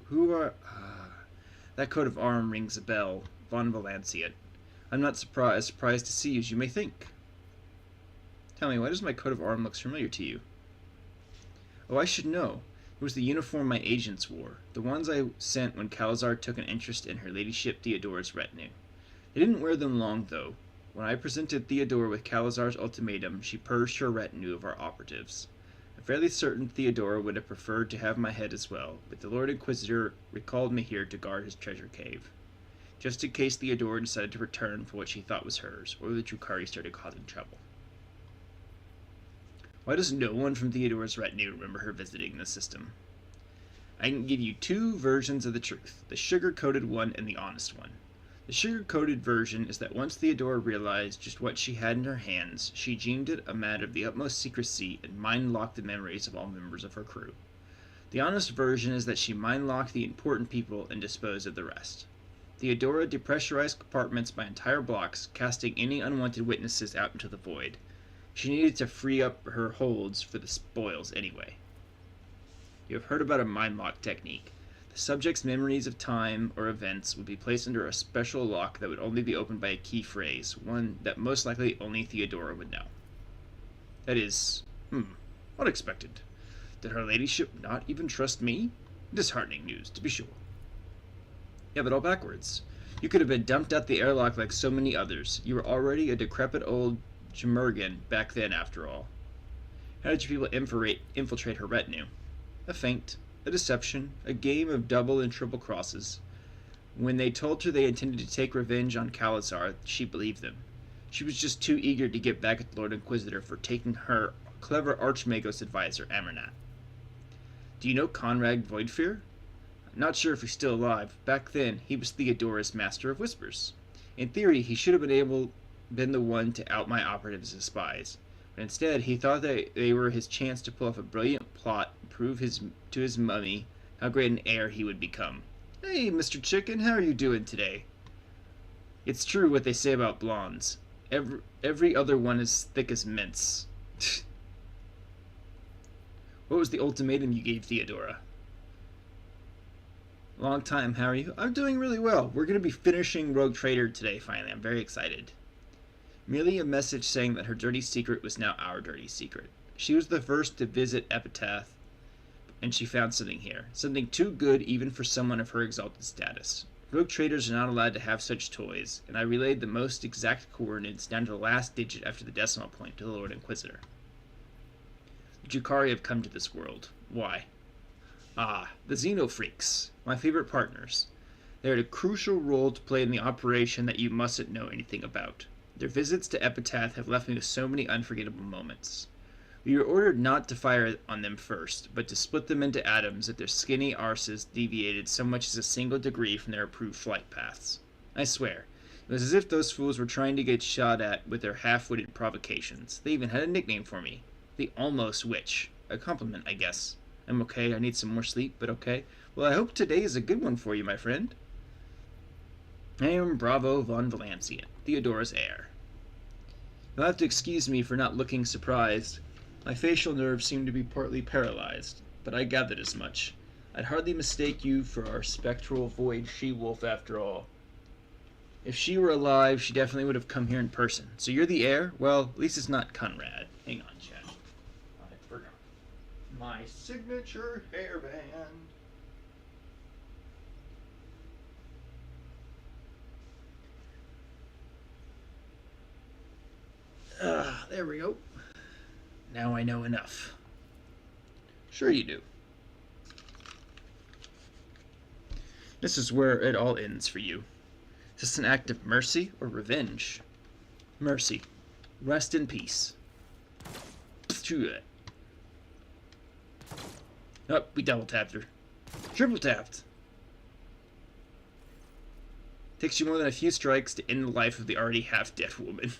who are... that coat of arm rings a bell. Von Valanciat. I'm not surprised to see you as you may think. Tell me, why does my coat of arm look familiar to you? Oh, I should know. It was the uniform my agents wore, the ones I sent when Calazar took an interest in her ladyship Theodora's retinue. They didn't wear them long, though. When I presented Theodora with Calazar's ultimatum, she purged her retinue of our operatives. I'm fairly certain Theodora would have preferred to have my head as well, but the Lord Inquisitor recalled me here to guard his treasure cave, just in case Theodora decided to return for what she thought was hers, or the Drukhari started causing trouble. Why does no one from Theodora's retinue remember her visiting the system? I can give you two versions of the truth, the sugar-coated one and the honest one. The sugar-coated version is that once Theodora realized just what she had in her hands, she deemed it a matter of the utmost secrecy and mind-locked the memories of all members of her crew. The honest version is that she mind-locked the important people and disposed of the rest. Theodora depressurized compartments by entire blocks, casting any unwanted witnesses out into the void. She needed to free up her holds for the spoils anyway. You have heard about a mind-lock technique. The subject's memories of time or events would be placed under a special lock that would only be opened by a key phrase, one that most likely only Theodora would know. That is, unexpected. Did her ladyship not even trust me? Disheartening news, to be sure. You have it all backwards. You could have been dumped out the airlock like so many others. You were already a decrepit old Jemurgan back then, after all. How did your people infiltrate her retinue? A feint, a deception, a game of double and triple crosses. When they told her they intended to take revenge on Calazar, she believed them. She was just too eager to get back at the Lord Inquisitor for taking her clever Archmagos advisor, Amernat. Do you know Conrad Voidfear? Not sure if he's still alive. Back then, he was Theodora's Master of Whispers. In theory, he should have been the one to out my operatives as spies. But instead, he thought that they were his chance to pull off a brilliant plot and prove to his mummy how great an heir he would become. Hey, Mr. Chicken, how are you doing today? It's true what they say about blondes. Every other one is thick as mince. What was the ultimatum you gave Theodora? Long time, how are you? I'm doing really well. We're going to be finishing Rogue Trader today, finally. I'm very excited. Merely a message saying that her dirty secret was now our dirty secret. She was the first to visit Epitaph, and she found something here. Something too good even for someone of her exalted status. Rogue traders are not allowed to have such toys, and I relayed the most exact coordinates down to the last digit after the decimal point to the Lord Inquisitor. The Drukhari have come to this world. Why? Ah, the Xenofreaks, my favorite partners. They had a crucial role to play in the operation that you mustn't know anything about. Their visits to Epitaph have left me with so many unforgettable moments. We were ordered not to fire on them first, but to split them into atoms if their skinny arses deviated so much as a single degree from their approved flight paths. I swear, it was as if those fools were trying to get shot at with their half-witted provocations. They even had a nickname for me. The Almost Witch. A compliment, I guess. I'm okay, I need some more sleep, but okay. Well, I hope today is a good one for you, my friend. I am Bravo von Valancian, Theodora's heir. You'll have to excuse me for not looking surprised. My facial nerves seem to be partly paralyzed, but I gathered as much. I'd hardly mistake you for our spectral void she-wolf after all. If she were alive, she definitely would have come here in person. So you're the heir? Well, at least it's not Conrad. Hang on, Chad. I forgot. My signature hairband. There we go. Now I know enough. Sure you do. This is where it all ends for you. Is this an act of mercy or revenge? Mercy. Rest in peace. Oh, we double tapped her. Triple tapped. Takes you more than a few strikes to end the life of the already half-dead woman.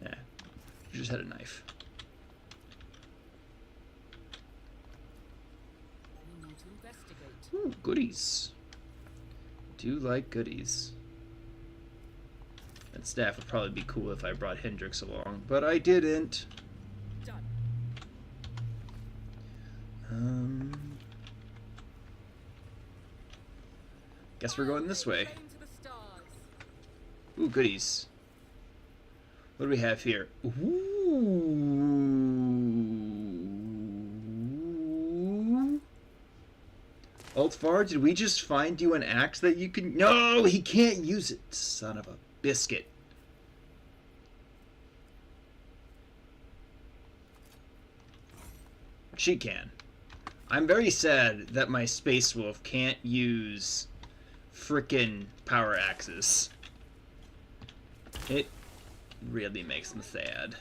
Yeah, you just had a knife. We need to investigate. Ooh, goodies. Do like goodies. That staff would probably be cool if I brought Hendrix along, but I didn't. Done. Guess we're going this way. Train to the stars. Ooh, goodies. What do we have here? Ooh. Ultfar, did we just find you an axe that you can... No, he can't use it. Son of a biscuit. She can. I'm very sad that my Space Wolf can't use frickin' power axes. It really makes me sad.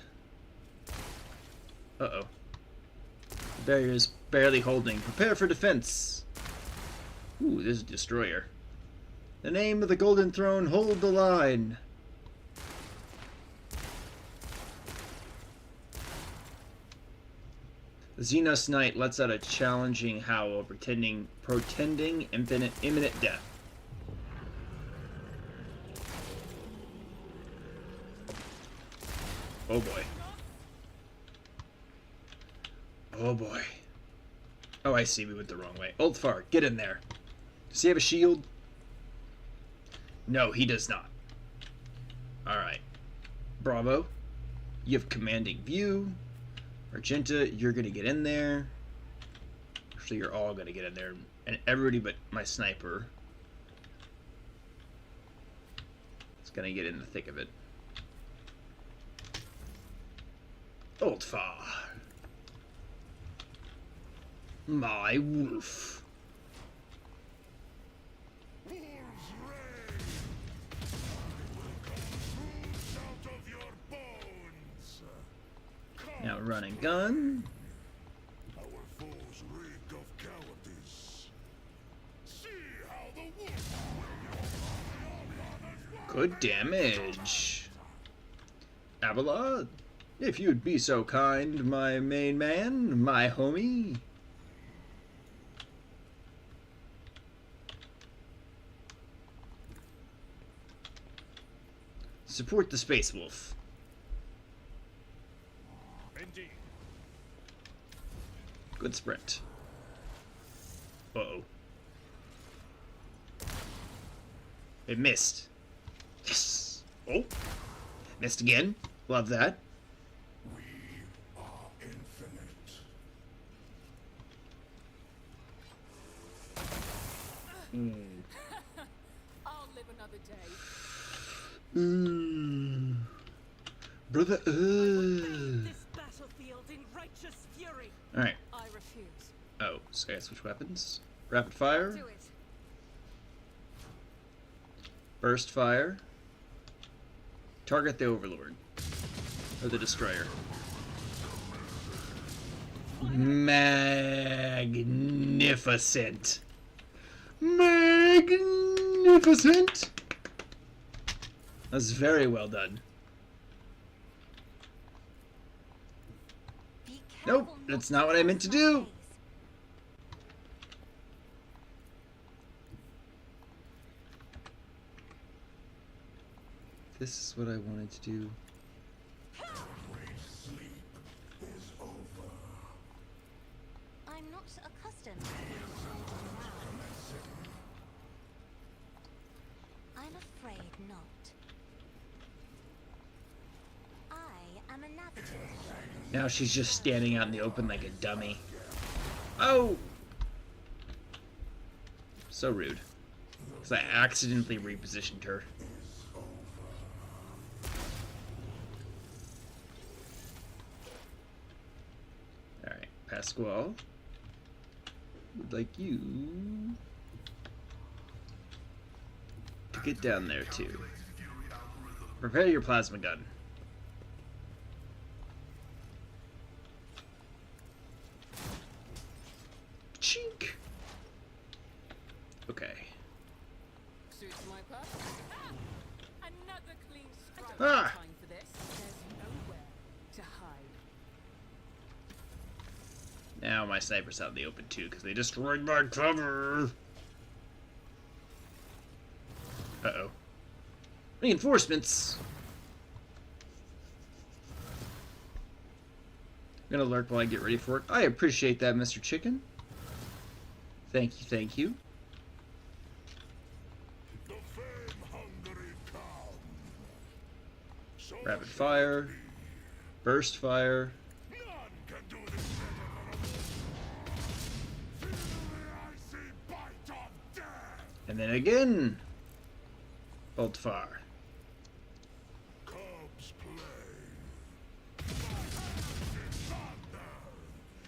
Uh-oh. The barrier is barely holding. Prepare for defense. Ooh, this is a destroyer. The name of the Golden Throne, hold the line. The Xenos Knight lets out a challenging howl, pretending imminent death. Oh boy. Oh boy. Oh, I see. We went the wrong way. Ultfar, get in there. Does he have a shield? No, he does not. Alright. Bravo. You have commanding view. Argenta, you're going to get in there. Actually, you're all going to get in there. And everybody but my sniper is going to get in the thick of it. Ultfar. My wolf. Now run and gun. Our foes reek of cowardice. See how the wolf. Good damage. Avila, if you'd be so kind, my main man, my homie. Support the Space Wolf. Indeed. Good sprint. Uh-oh. It missed. Yes! Oh! Missed again. Love that. We are infinite. I'll live another day. Brother, This battlefield in righteous fury. Alright. I refuse. Oh, so I gotta switch weapons. Rapid fire. Do it. Burst fire. Target the Overlord. Or the Destroyer. Magnificent. Magnificent. That's very well done. Be Nope, careful that's not not what I meant to do. cross This is what I wanted to do. Great sleep is over. my ways. I'm not accustomed to being told around. I'm afraid not. I am a navigator. Now she's just standing out in the open like a dummy. Oh! So rude. Because I accidentally repositioned her. Alright, Pasquale. Would like you to get down there too. Prepare your plasma gun. Chink. Okay. Suits my purpose. Ah! Another clean strike. Ah! Time for this. There's nowhere to hide. Now my sniper's out in the open too because they destroyed my cover. Uh-oh. Reinforcements. I'm gonna lurk while I get ready for it. I appreciate that, Mr. Chicken. Thank you, thank you. The fame-hungry come. So Rapid shall fire. it be. Burst fire. None can do this better than a wolf. Feel the icy bite. And then again. Bolt fire. Cubs play.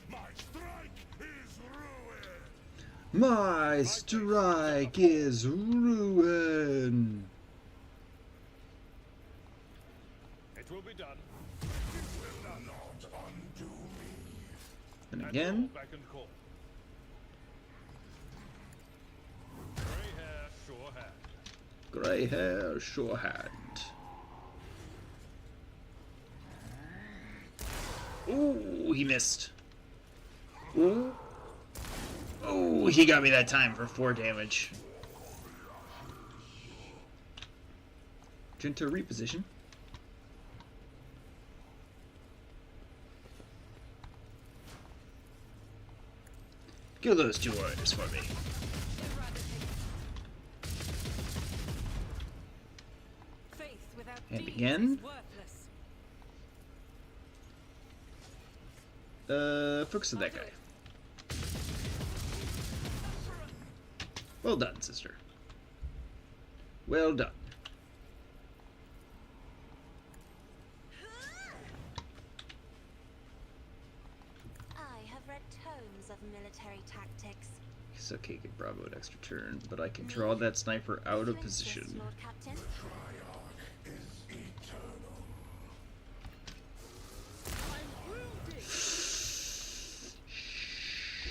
My strike is ruin. My strike is ruin. It will be done. Not undo me. And again. Back and call. Grey hair, sure hand. Grey hair, sure hand. Ooh, he missed. Ooh. Oh, he got me that time for 4 damage. Turn to reposition. Kill those 2 warriors for me. Faith without And deeds again. is worthless. Focus on that guy. Well done, sister. Well done. I have read tomes of military tactics. It's okay, get Bravo an extra turn, but I can draw that sniper out of You insist, position. Lord Captain. Triarch is eternal.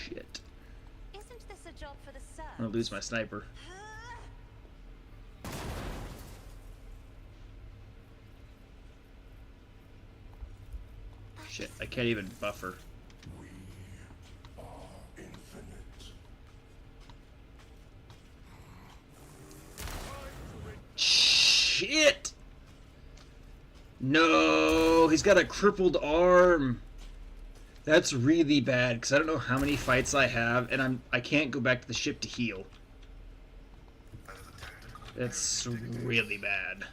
Shit. Isn't this a job for the serfs? I'm gonna lose my sniper. Shit, I can't even buffer. We are infinite. Shit! No, he's got a crippled arm. That's really bad because I don't know how many fights I have, and I can't go back to the ship to heal. That's really bad.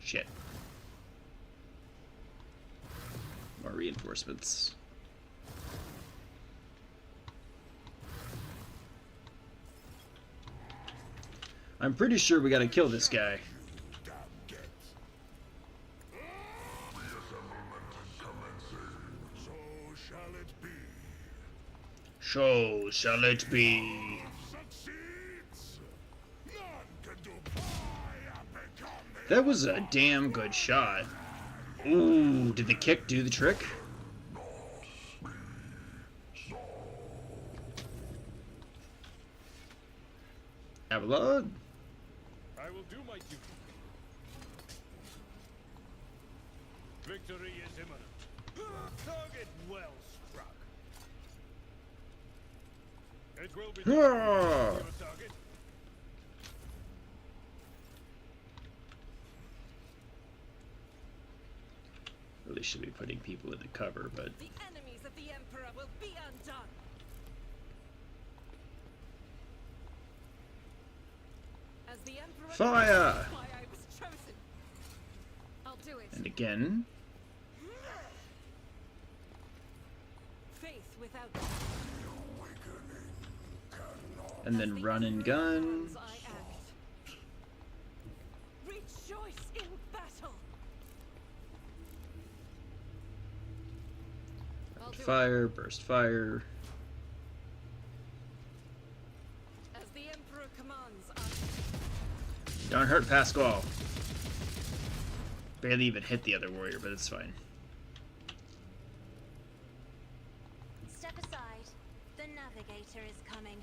Shit. More reinforcements. I'm pretty sure we gotta kill this guy. Damn get. So shall it be. So shall it be. Succeeds. None can do. I am becoming. That was a damn good shot. Ooh, did the kick do the trick? Avalon? I will do my duty. Victory is imminent. Target well struck. It will be done. Ah! Your target. Really should be putting people into cover, but The enemies of the Emperor will be undone. As the Emperor Fire! knows why I was chosen. I'll do it. and again. Faith without And then run and gun. commands I act. Rejoice in battle. I'll do it. Fire, burst fire. As the Emperor commands, I Don't hurt Pasquale. Barely even hit the other warrior, but it's fine. Step aside. The navigator is coming.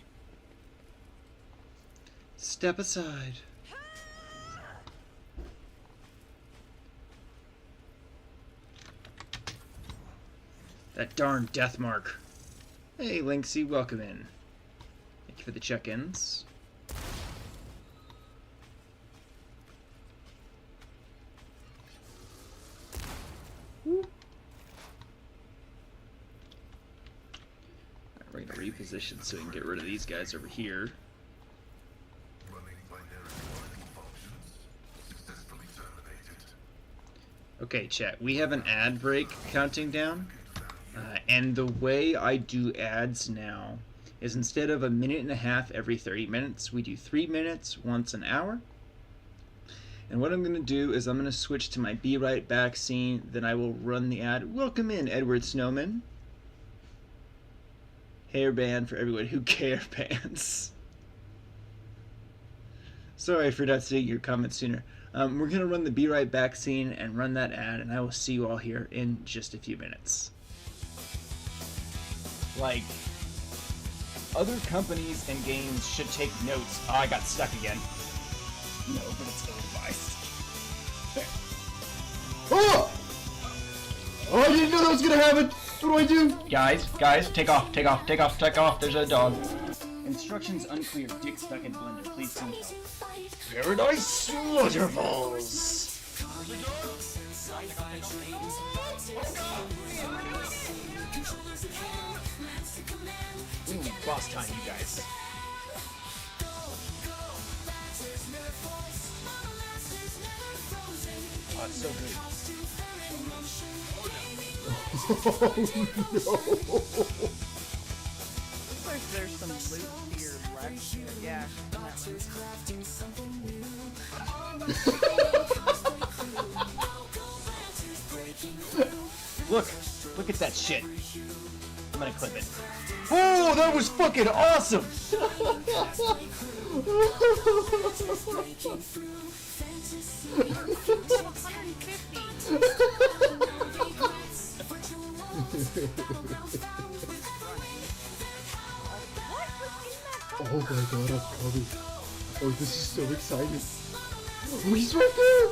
Step aside. That darn death mark. Hey, Linksy, welcome in. Thank you for the check-ins. Woo. Alright, we're gonna reposition so we can get rid of these guys over here. Running binary working functions successfully terminated. Okay, chat, we have an ad break counting down. And the way I do ads now is instead of 1.5 minutes every 30 minutes, we do 3 minutes once an hour. And what I'm going to do is I'm going to switch to my Be Right Back scene, then I will run the ad. Welcome in, Edward Snowman. Hairband for everyone who care bands. Sorry for not seeing your comments sooner. We're going to run the Be Right Back scene and run that ad, and I will see you all here in just a few minutes. Like, other companies and games should take notes. Oh, I got stuck again. No, but it's ill-advised. There. Oh! Oh, I didn't know that was gonna happen! What do I do? Guys, take off. There's a dog. Instructions unclear. Dick stuck in blender. Please send help. Paradise Waterfalls! Ooh, boss time, you guys. Oh, it's so good. Looks like there's some loot here left. Yeah. Look at that shit. I'm gonna clip it. Oh, that was fucking awesome! Oh my god, I'm coming. Oh, this is so exciting. Oh, he's right there!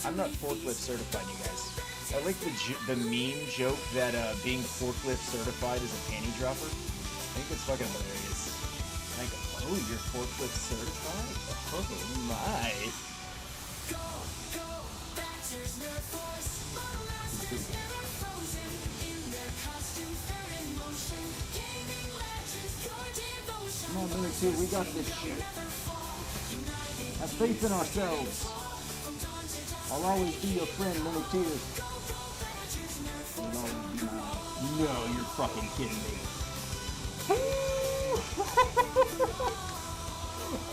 I'm not forklift certified, you guys. I like the meme joke that being forklift certified is a panty dropper. I think it's fucking hilarious. Like, oh, you're forklift certified? Oh my. Come on, number 2, we got this shit. Have faith in ourselves. I'll always be your friend, number 2. I'll always be mine. No, you're fucking kidding me.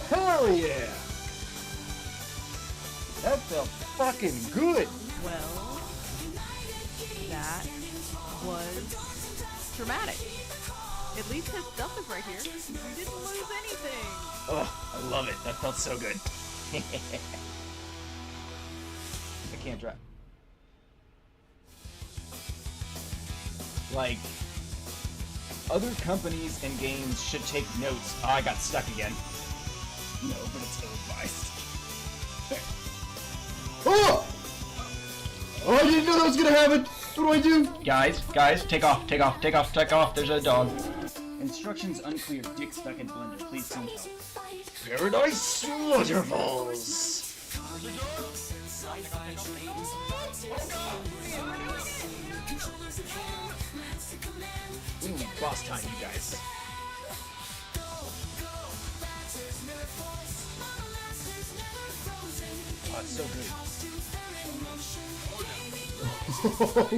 Hell yeah! That felt fucking good. Well, that was dramatic. At least his stuff is right here. You didn't lose anything. Oh, I love it. That felt so good. I can't drive. Like, other companies and games should take notes. Oh, I got stuck again. No, but it's ill-advised. There. Oh! Oh, I didn't know that was gonna happen! What do I do? Guys, take off. There's a dog. Instructions unclear. Dick stuck in blender. Please send help. Paradise Waterfalls! Ooh, boss time, you guys. Oh, it's so good. Oh no!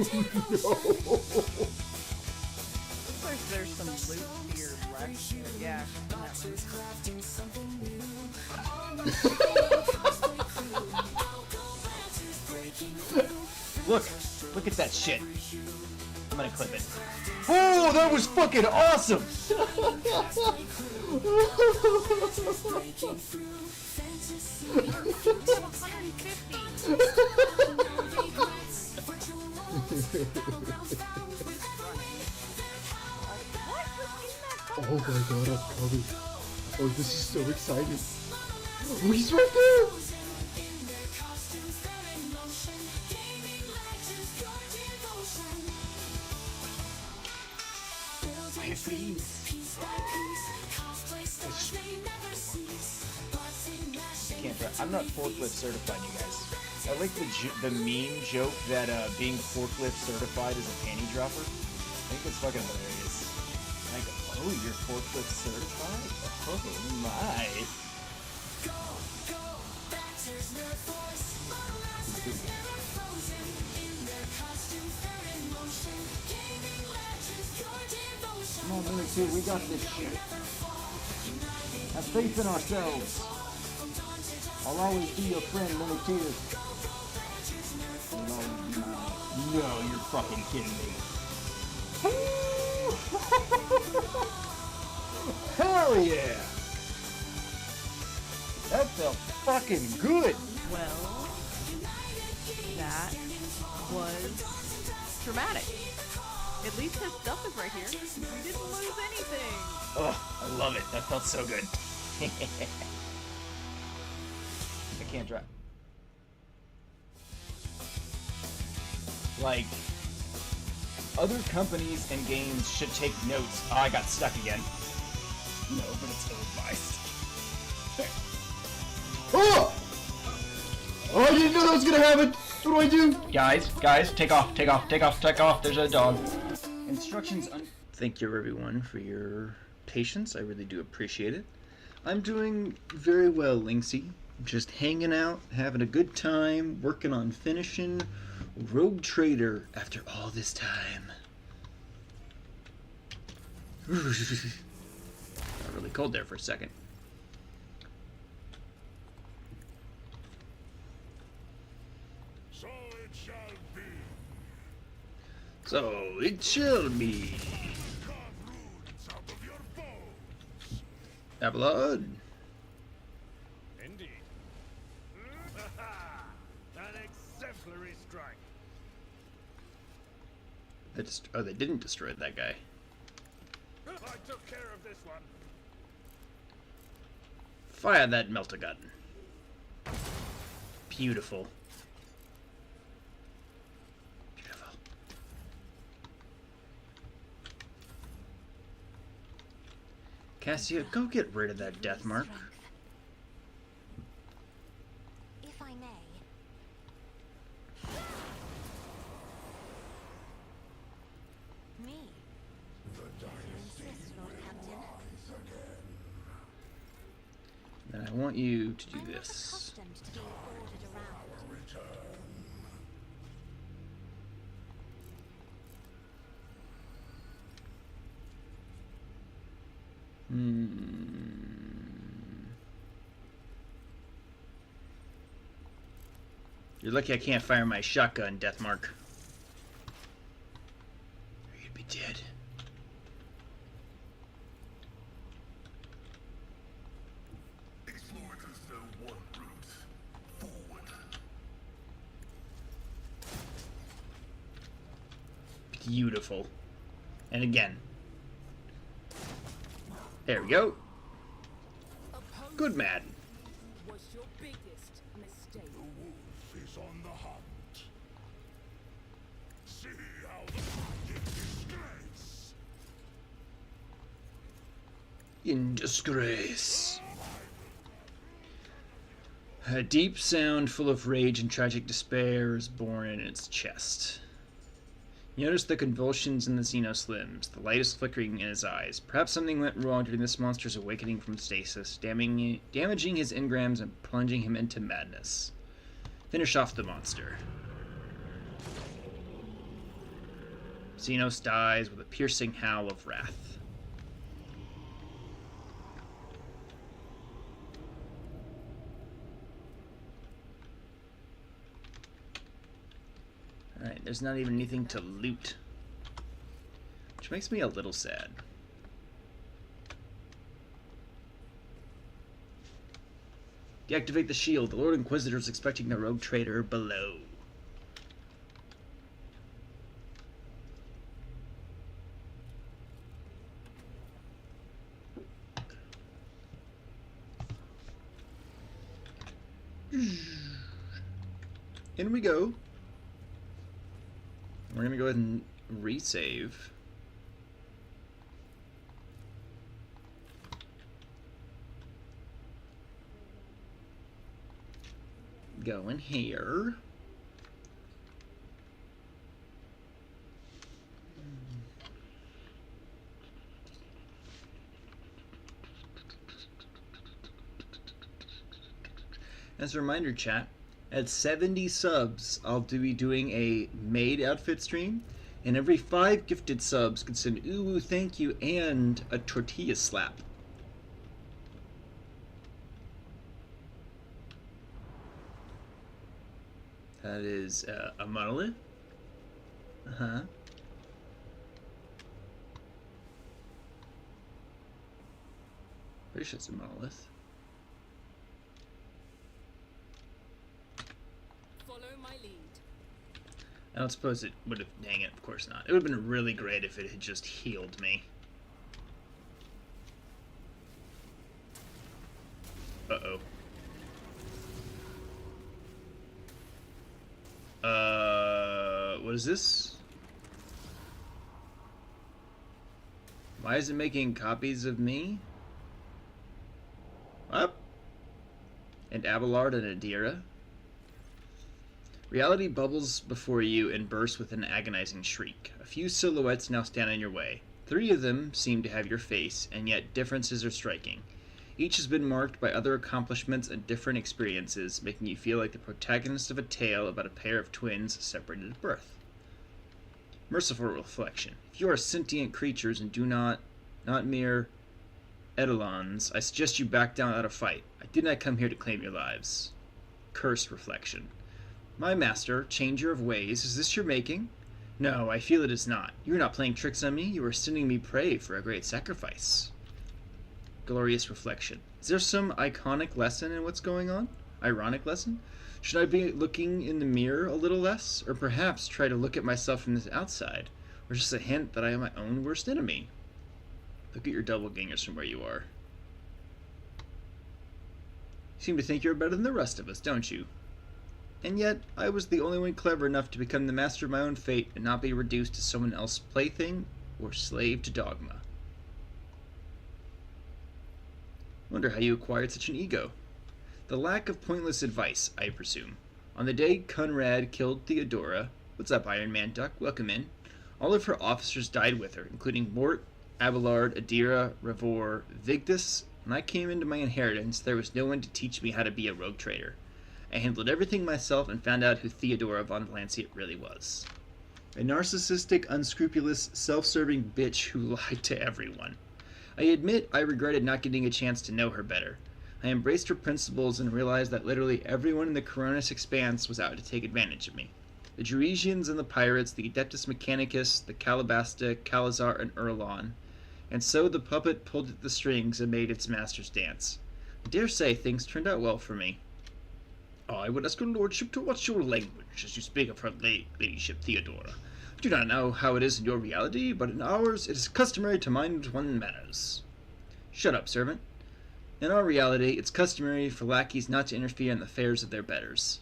Looks like there's some loot here left. Yeah. Look at that shit. I'm gonna clip it. Oh, that was fucking awesome! Oh my god, I'm coming. Oh, this is so exciting. Oh, he's right there! quiet, please. Piece by piece, cosplay stars they never cease. Busting, mashing, Can't drive. I'm not forklift certified, you guys. I like the meme joke that being forklift certified is a panty dropper. I think it's fucking hilarious. Like, oh, you're forklift certified? Oh my. go, go, Baxter's Nerf Force. Model masters never frozen. In their costumes, they're in motion. Gaming legends, your devotion. Come on, Luna 2, we got this shit. Have faith in ourselves. I'll always be your friend, Luna 2. No, you're fucking kidding me. Hell yeah! That felt fucking good! Well, that was dramatic. At least his stuff is right here. We didn't lose anything. Oh, I love it. That felt so good. I can't drive. Like, other companies and games should take notes. Oh, I got stuck again. No, but it's ill-advised. Oh! Oh, I didn't know that was gonna happen! What do I do? Guys, take off. There's a dog. Instructions Thank you, everyone, for your patience. I really do appreciate it. I'm doing very well, Linksy. Just hanging out, having a good time, working on finishing Rogue Trader after all this time. Got really cold there for a second. So it shall be. So it shall be. Carve runes out of your bones. Blood. Indeed. An exemplary strike. They didn't destroy that guy. I took care of this one. Fire that melter gun. Beautiful. Beautiful. Cassia, go get rid of that death mark. If I may. Me? The dynasty Insist, Lord Captain. rise again. Then I want you to do I'm not this. accustomed to being ordered around. Return. You're lucky I can't fire my shotgun, Deathmark. Or you'd be dead. Explorators know one route. Forward. Beautiful. And again. There we go. Good man. Was your biggest mistake. The wolf is on the hunt. See how the pack disgrace. In disgrace. A deep sound full of rage and tragic despair is born in its chest. You notice the convulsions in the Xenos limbs. The light is flickering in his eyes. Perhaps something went wrong during this monster's awakening from stasis, damaging his engrams and plunging him into madness. Finish off the monster. Xenos dies with a piercing howl of wrath. Alright, there's not even anything to loot. Which makes me a little sad. Deactivate the shield. The Lord Inquisitor is expecting the rogue trader below. In we go. We're gonna go ahead and resave. go in here. As a reminder, chat, at 70 subs, I'll be doing a maid outfit stream, and every 5 gifted subs can send ooh, thank you, and a tortilla slap. That is a monolith. Uh-huh. Pretty sure it's a monolith. Follow my lead. I don't suppose it would have... Dang it, of course not. It would have been really great if it had just healed me. Uh-oh. What is this? Why is it making copies of me? Up. And Abelard and Adira. Reality bubbles before you and bursts with an agonizing shriek. A few silhouettes now stand in your way. 3 of them seem to have your face, and yet differences are striking. Each has been marked by other accomplishments and different experiences, making you feel like the protagonist of a tale about a pair of twins separated at birth. Merciful reflection. If you are sentient creatures and do not mere eidolons, I suggest you back down out of fight. I did not come here to claim your lives. Cursed reflection. My master, changer of ways, is this your making? No, I feel it is not. You are not playing tricks on me. You are sending me prey for a great sacrifice. Glorious reflection. Is there some iconic lesson in what's going on? Ironic lesson? Should I be looking in the mirror a little less? Or perhaps try to look at myself from the outside? Or just a hint that I am my own worst enemy? Look at your doppelgangers from where you are. You seem to think you're better than the rest of us, don't you? And yet, I was the only one clever enough to become the master of my own fate and not be reduced to someone else's plaything or slave to dogma. Wonder how you acquired such an ego. The lack of pointless advice, I presume. On the day Conrad killed Theodora, what's up, Iron Man Duck? Welcome in. All of her officers died with her, including Mort, Abelard, Adira, Revor, Vigdis. When I came into my inheritance, there was no one to teach me how to be a rogue trader. I handled everything myself and found out who Theodora von Valanciet really was. A narcissistic, unscrupulous, self-serving bitch who lied to everyone. I admit I regretted not getting a chance to know her better. I embraced her principles and realized that literally everyone in the Coronis Expanse was out to take advantage of me. The Druesians and the pirates, the Adeptus Mechanicus, the Calabasta, Calazar, and Erlon. And so the puppet pulled at the strings and made its master's dance. I dare say things turned out well for me. I would ask your lordship to watch your language as you speak of her ladyship Theodora. I do not know how it is in your reality, but in ours it is customary to mind one's manners. Shut up, servant. In our reality, it's customary for lackeys not to interfere in the affairs of their betters.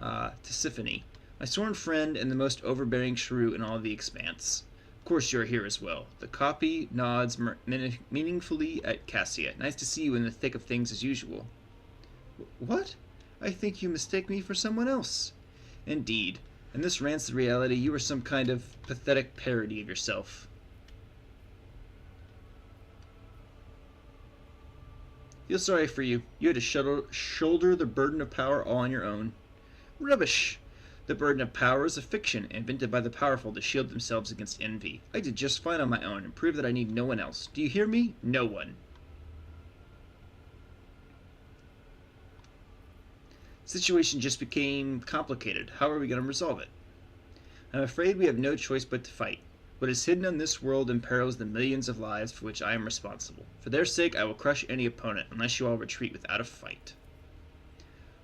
Tisiphone, my sworn friend and the most overbearing shrew in all the Expanse. Of course you're here as well. The copy nods meaningfully at Cassia. Nice to see you in the thick of things as usual. What? I think you mistake me for someone else. Indeed. In this rant's the reality, you are some kind of pathetic parody of yourself. Feel sorry for you. You had to shoulder the burden of power all on your own. Rubbish! The burden of power is a fiction invented by the powerful to shield themselves against envy. I did just fine on my own and proved that I need no one else. Do you hear me? No one. Situation just became complicated. How are we going to resolve it? I'm afraid we have no choice but to fight. What is hidden in this world imperils the millions of lives for which I am responsible. For their sake, I will crush any opponent, unless you all retreat without a fight.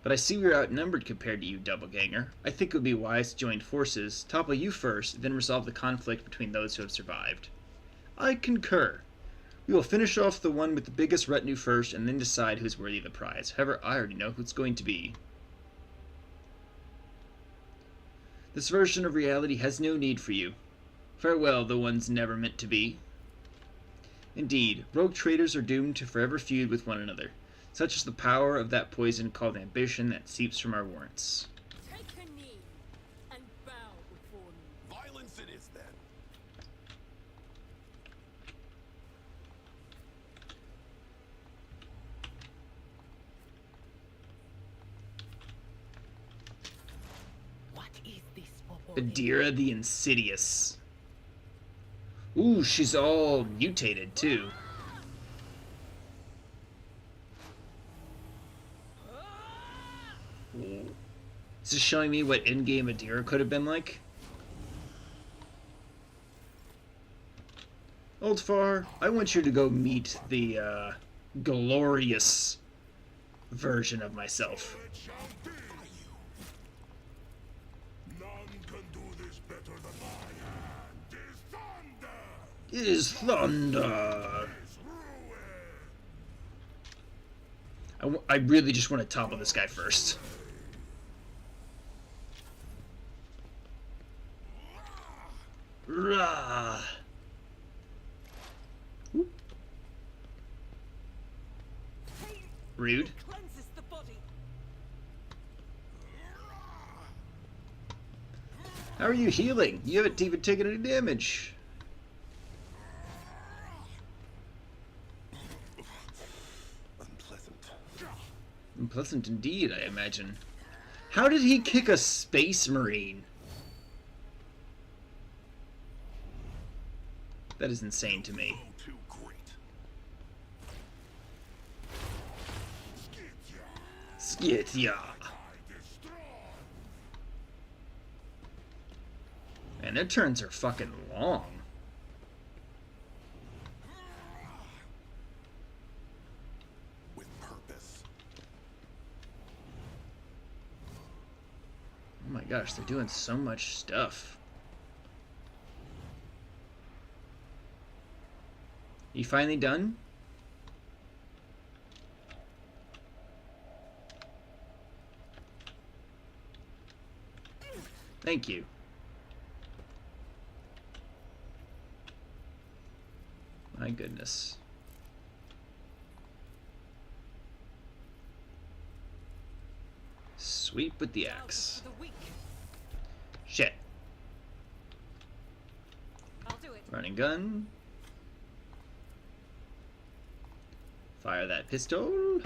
But I see we are outnumbered compared to you, Doppelganger. I think it would be wise to join forces, topple you first, then resolve the conflict between those who have survived. I concur. We will finish off the one with the biggest retinue first, and then decide who's worthy of the prize. However, I already know who it's going to be. This version of reality has no need for you. Farewell, the ones never meant to be. Indeed, rogue traders are doomed to forever feud with one another. Such is the power of that poison called ambition that seeps from our warrants. Take a knee and bow before me. Violence it is then. What is this, Bobo? Adira the Insidious. Ooh, she's all mutated too. Ooh. This is showing me what in-game Adira could have been like. Oldfar, I want you to go meet the glorious version of myself. It shall be. None can do this better than my hand is thunder. It is thunder. Is ruin. I really just want to topple this guy first. Rah. Oop. Rude. Cleanses the body. How are you healing? You haven't even taken any damage. Unpleasant. Unpleasant indeed, I imagine. How did he kick a space marine? That is insane to me. Oh, too great. Skitya. I destroy. Man, their turns are fucking long. With purpose. Oh my gosh, they're doing so much stuff. You finally done? Thank you. My goodness. Sweep with the axe. For the weak. Shit. I'll do it. Running gun. Fire that pistol. As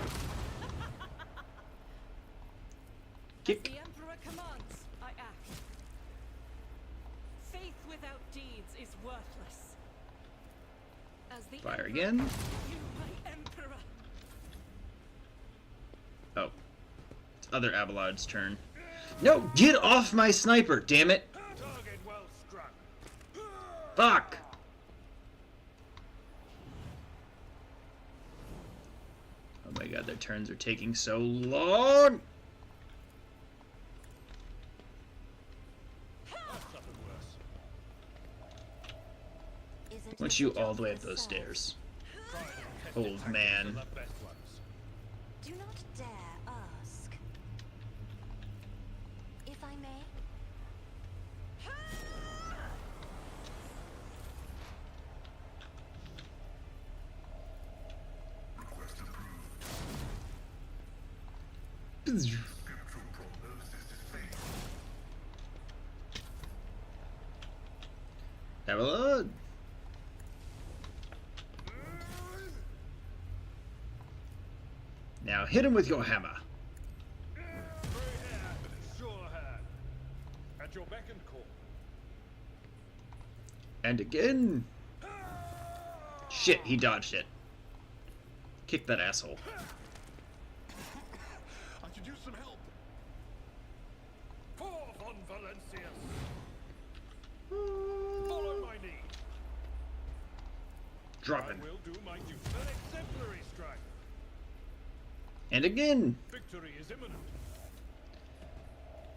Kick. the Emperor commands, I act. Faith without deeds is worthless. As the Fire Emperor, again. You, my Emperor. Oh. It's other Abelard's turn. No! Get off my sniper, damn it! Target well struck. Fuck! Oh my god, their turns are taking so long! Suffered worse. Isn't Want it you the all job the way of up those the stairs. Tried and tested Old tactics are man. the best ones. Do not dare ask. If I may. Request approved. Spiritual prognosis is faithful. Abelard! Now hit him with your hammer. Free hand, sure hand. At your beck and call. And again. Shit, he dodged it. Kick that asshole. I could use some help. Forth on Valencius. Follow my lead. Drop I him. will do my duty. An exemplary strike. And again. Victory is imminent.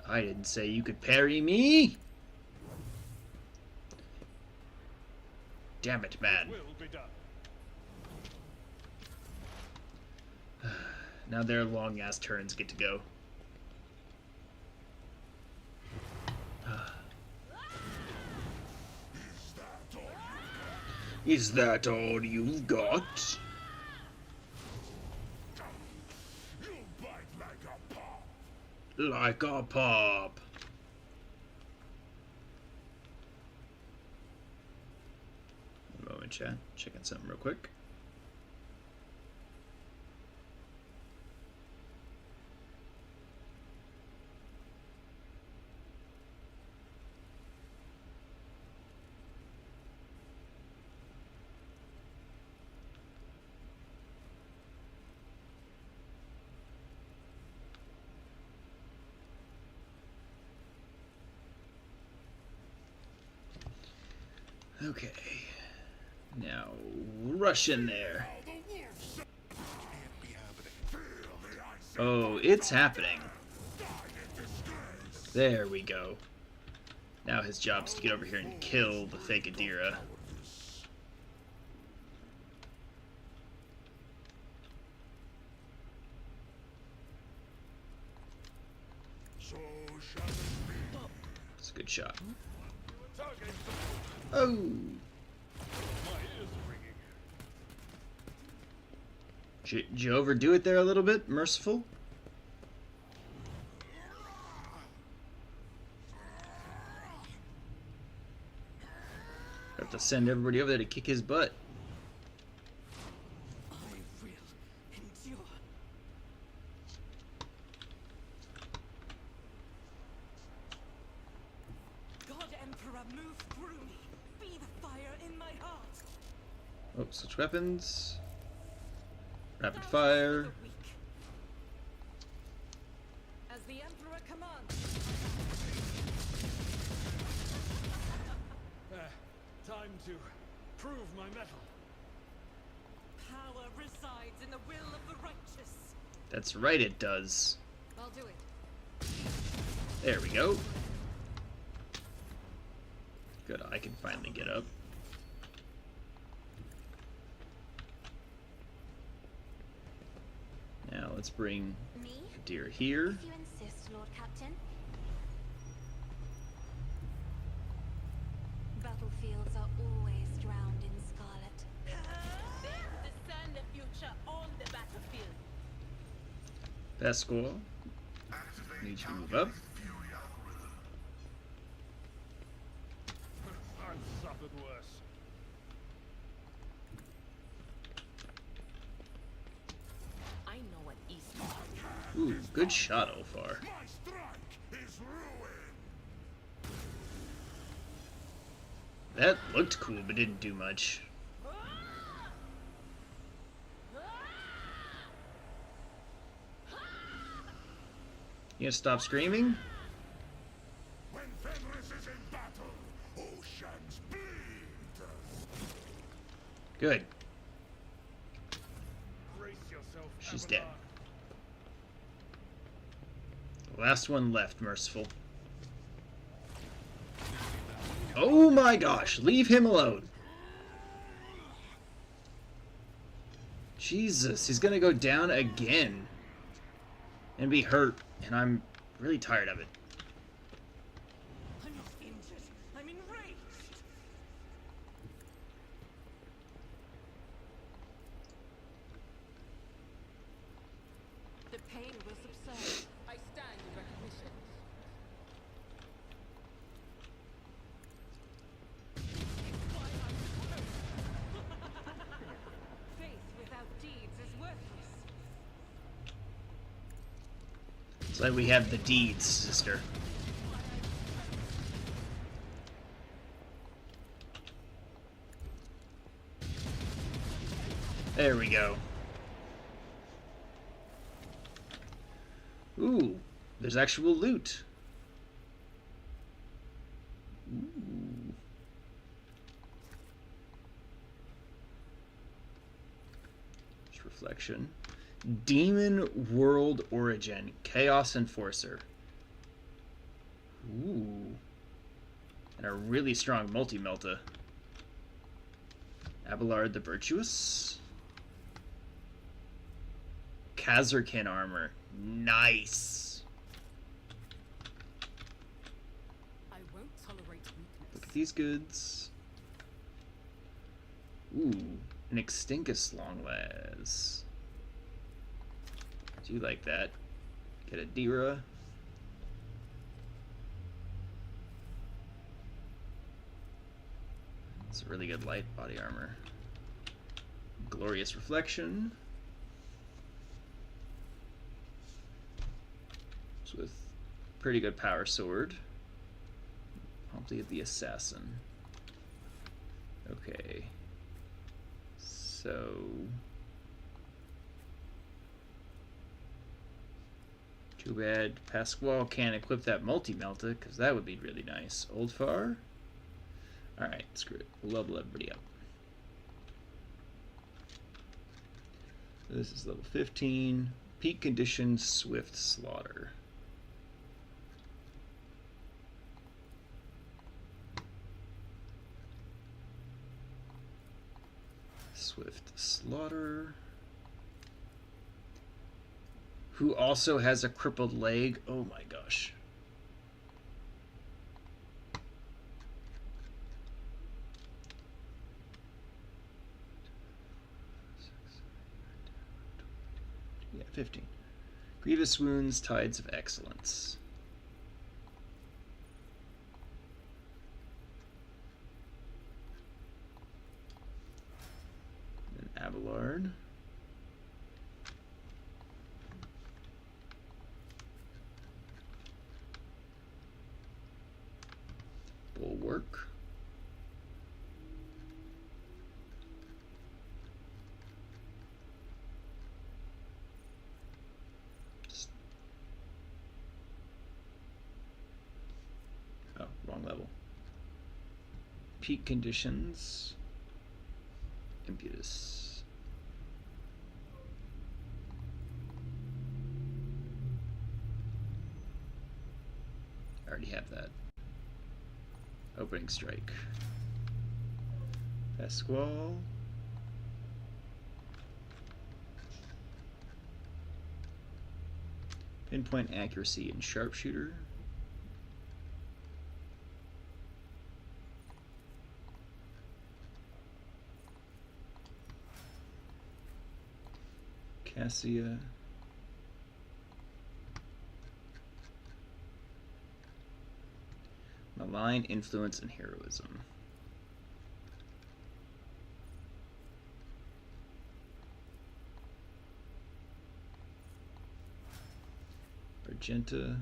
I didn't say you could parry me. Damn it, man. Will be done. Now their long ass turns get to go. Is that all you've got? like a pop. One moment, chat. Checking something real quick. Okay. Now, rush in there. Oh, it's happening. There we go. Now his job's to get over here and kill the fake Adira. It's a good shot. Oh! Did you overdo it there a little bit, Merciful? Have to send everybody over there to kick his butt. I will endure. God Emperor, move through me. Be the fire in my heart. Oh, switch weapons. Rapid fire. As the Emperor commands. Time to prove my mettle. Power resides in the will of the righteous. That's right, it does. I'll do it. There we go. Good, I can finally get up. Now let's bring Me? Deer here. If you insist, Lord Captain. Battlefields are always drowned in scarlet. Discern the future on the battlefield. Pascal. Need you to move up. I've suffered worse. I know what is. Ooh, good shot, Ofar. My strike is ruined. That looked cool, but didn't do much. You gonna stop screaming? When Fenris is in battle, oceans bleed. Good. Brace yourself. She's Avatar. dead. The last one left, Merciful. Oh my gosh, leave him alone. Jesus, he's gonna go down again. And be hurt, and I'm really tired of it. I'm not injured. I'm enraged. The pain will subside. I stand in recognition. Faith without deeds is worthless. It's like we have the deeds, sister. There we go. Ooh, there's actual loot. Ooh. Just reflection. Demon World Origin. Chaos Enforcer. Ooh. And a really strong multi-melta. Abelard the Virtuous. Kazarkin armor. Nice. I won't tolerate weakness. Look at these goods. Ooh, an Extinctus Longlas. Do you like that? Get a Dira. It's really good light body armor. Glorious reflection. It's with pretty good power sword. Promptly the assassin. Okay. So too bad Pasquale can't equip that multi-melta, because that would be really nice. Oldfar? Alright, screw it. We'll level everybody up. This is level 15. Peak condition, swift slaughter. Swift slaughter. Who also has a crippled leg. Oh my gosh. Yeah, 15. Grievous wounds, tides of excellence. Then Abelard. Bulwark. Oh, wrong level. Peak conditions. Impetus. I already have that. Opening strike. Pasquale. Pinpoint accuracy and sharpshooter. Cassia. Malign influence and heroism. Argenta.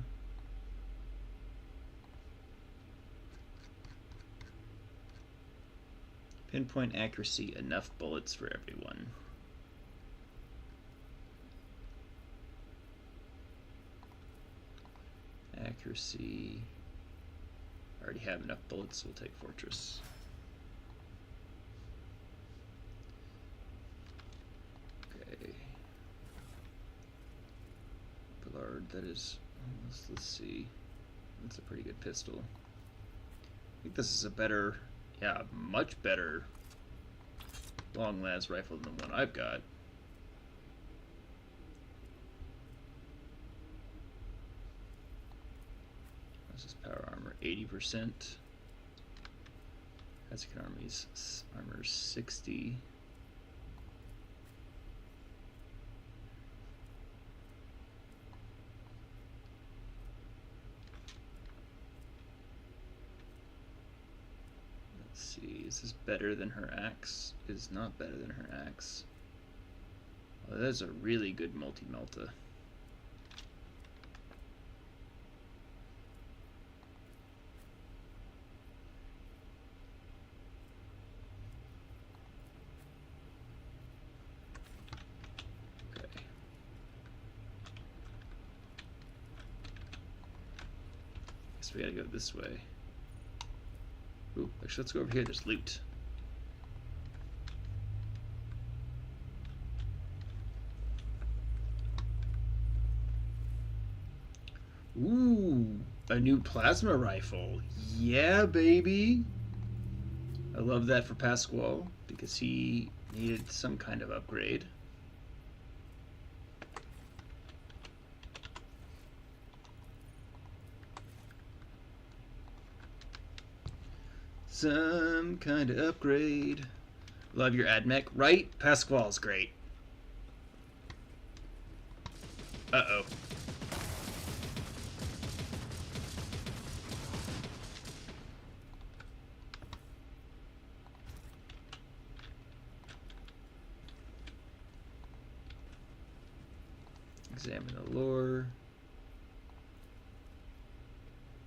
Pinpoint accuracy, enough bullets for everyone. Accuracy. I already have enough bullets, so we'll take Fortress. Okay. Ballard, that is, let's see. That's a pretty good pistol. I think this is a better, yeah, much better long las rifle than the one I've got. This is power armor 80%. Hexagon army's armor 60. Let's see, is this better than her axe? It is not better than her axe. Oh, that is a really good multi-melta. We gotta go this way. Ooh, actually, let's go over here. There's loot. Ooh, a new plasma rifle. Yeah, baby. I love that for Pasquale because he needed some kind of upgrade. Some kind of upgrade. Love your AdMech, right? Pasquale's great. Uh-oh. Examine the lore.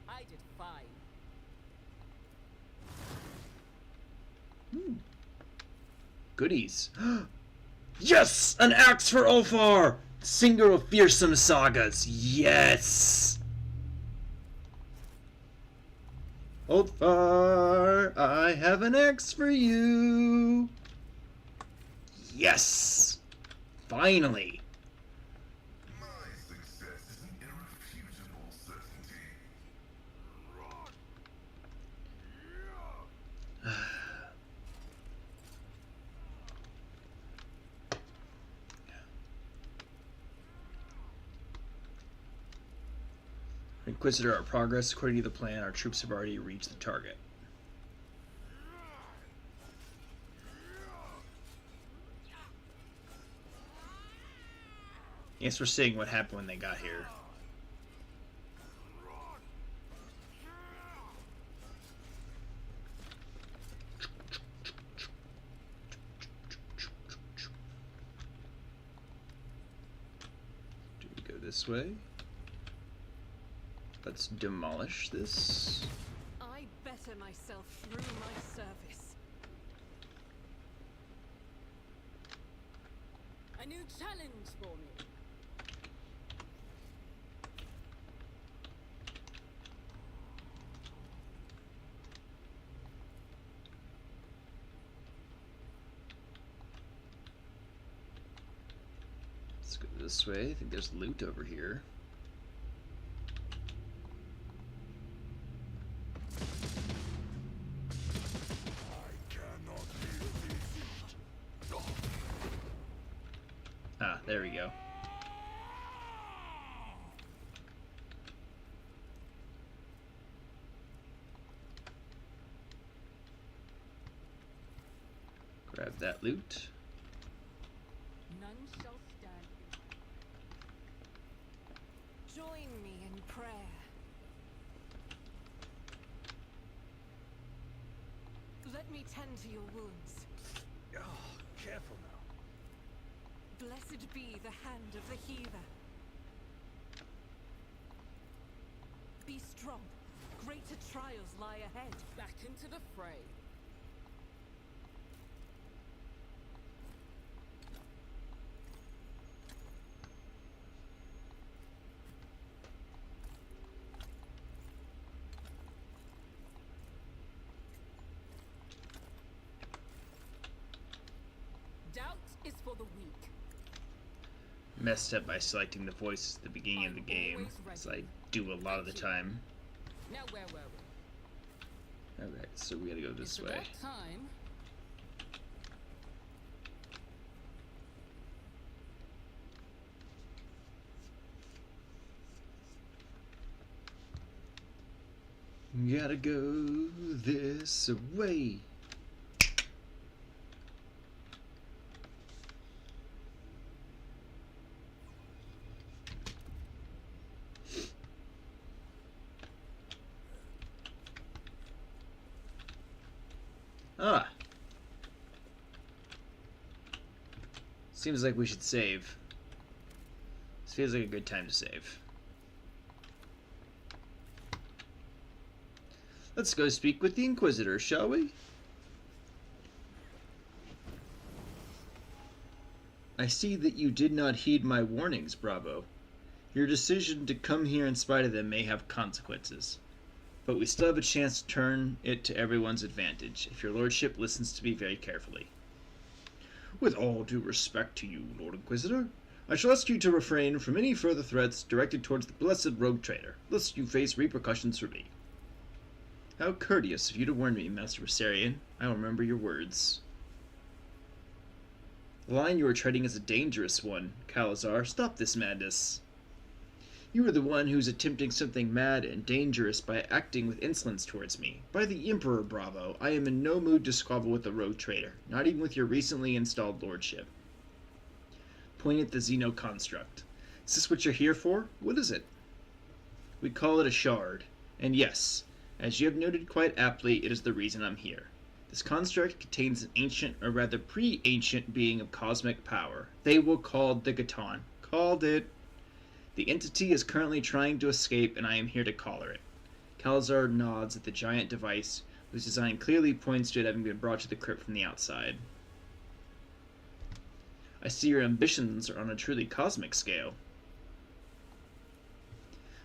I did fine. Goodies. Yes! An axe for Ulfar! Singer of fearsome sagas. Yes! Ulfar, I have an axe for you. Yes! Finally! My success is an irrefutable certainty. Inquisitor, our progress. According to the plan, our troops have already reached the target. Yes, we're seeing what happened when they got here. Do we go this way? Let's demolish this. I better myself through my service. A new challenge for me. Let's go this way. I think there's loot over here. Ah, there we go. Grab that loot. None shall stand in my way. Join me in prayer. Let me tend to your wounds. Oh, careful now. Blessed be the hand of the healer. Be strong. Greater trials lie ahead. Back into the fray. Doubt is for the weak. Messed up by selecting the voices at the beginning of the game, as I do a lot of the time. Now where were we? Alright, so we gotta go this way. It's about time. Gotta go this way. Ah. Seems like we should save. This feels like a good time to save. Let's go speak with the Inquisitor, shall we? I see that you did not heed my warnings, Bravo. Your decision to come here in spite of them may have consequences. But we still have a chance to turn it to everyone's advantage, if your lordship listens to me very carefully. With all due respect to you, Lord Inquisitor, I shall ask you to refrain from any further threats directed towards the blessed rogue trader, lest you face repercussions from me. How courteous of you to warn me, Master Viserion. I will remember your words. The line you are treading is a dangerous one, Calazar. Stop this madness. You are the one who's attempting something mad and dangerous by acting with insolence towards me. By the Emperor, Bravo, I am in no mood to squabble with the rogue trader, not even with your recently installed lordship. Point at the Xeno construct. Is this what you're here for? What is it? We call it a shard. And yes, as you have noted quite aptly, it is the reason I'm here. This construct contains an ancient, or rather pre-ancient being of cosmic power. They will call the Gatan. Called it. The entity is currently trying to escape, and I am here to collar it. Calzar nods at the giant device, whose design clearly points to it having been brought to the crypt from the outside. I see your ambitions are on a truly cosmic scale.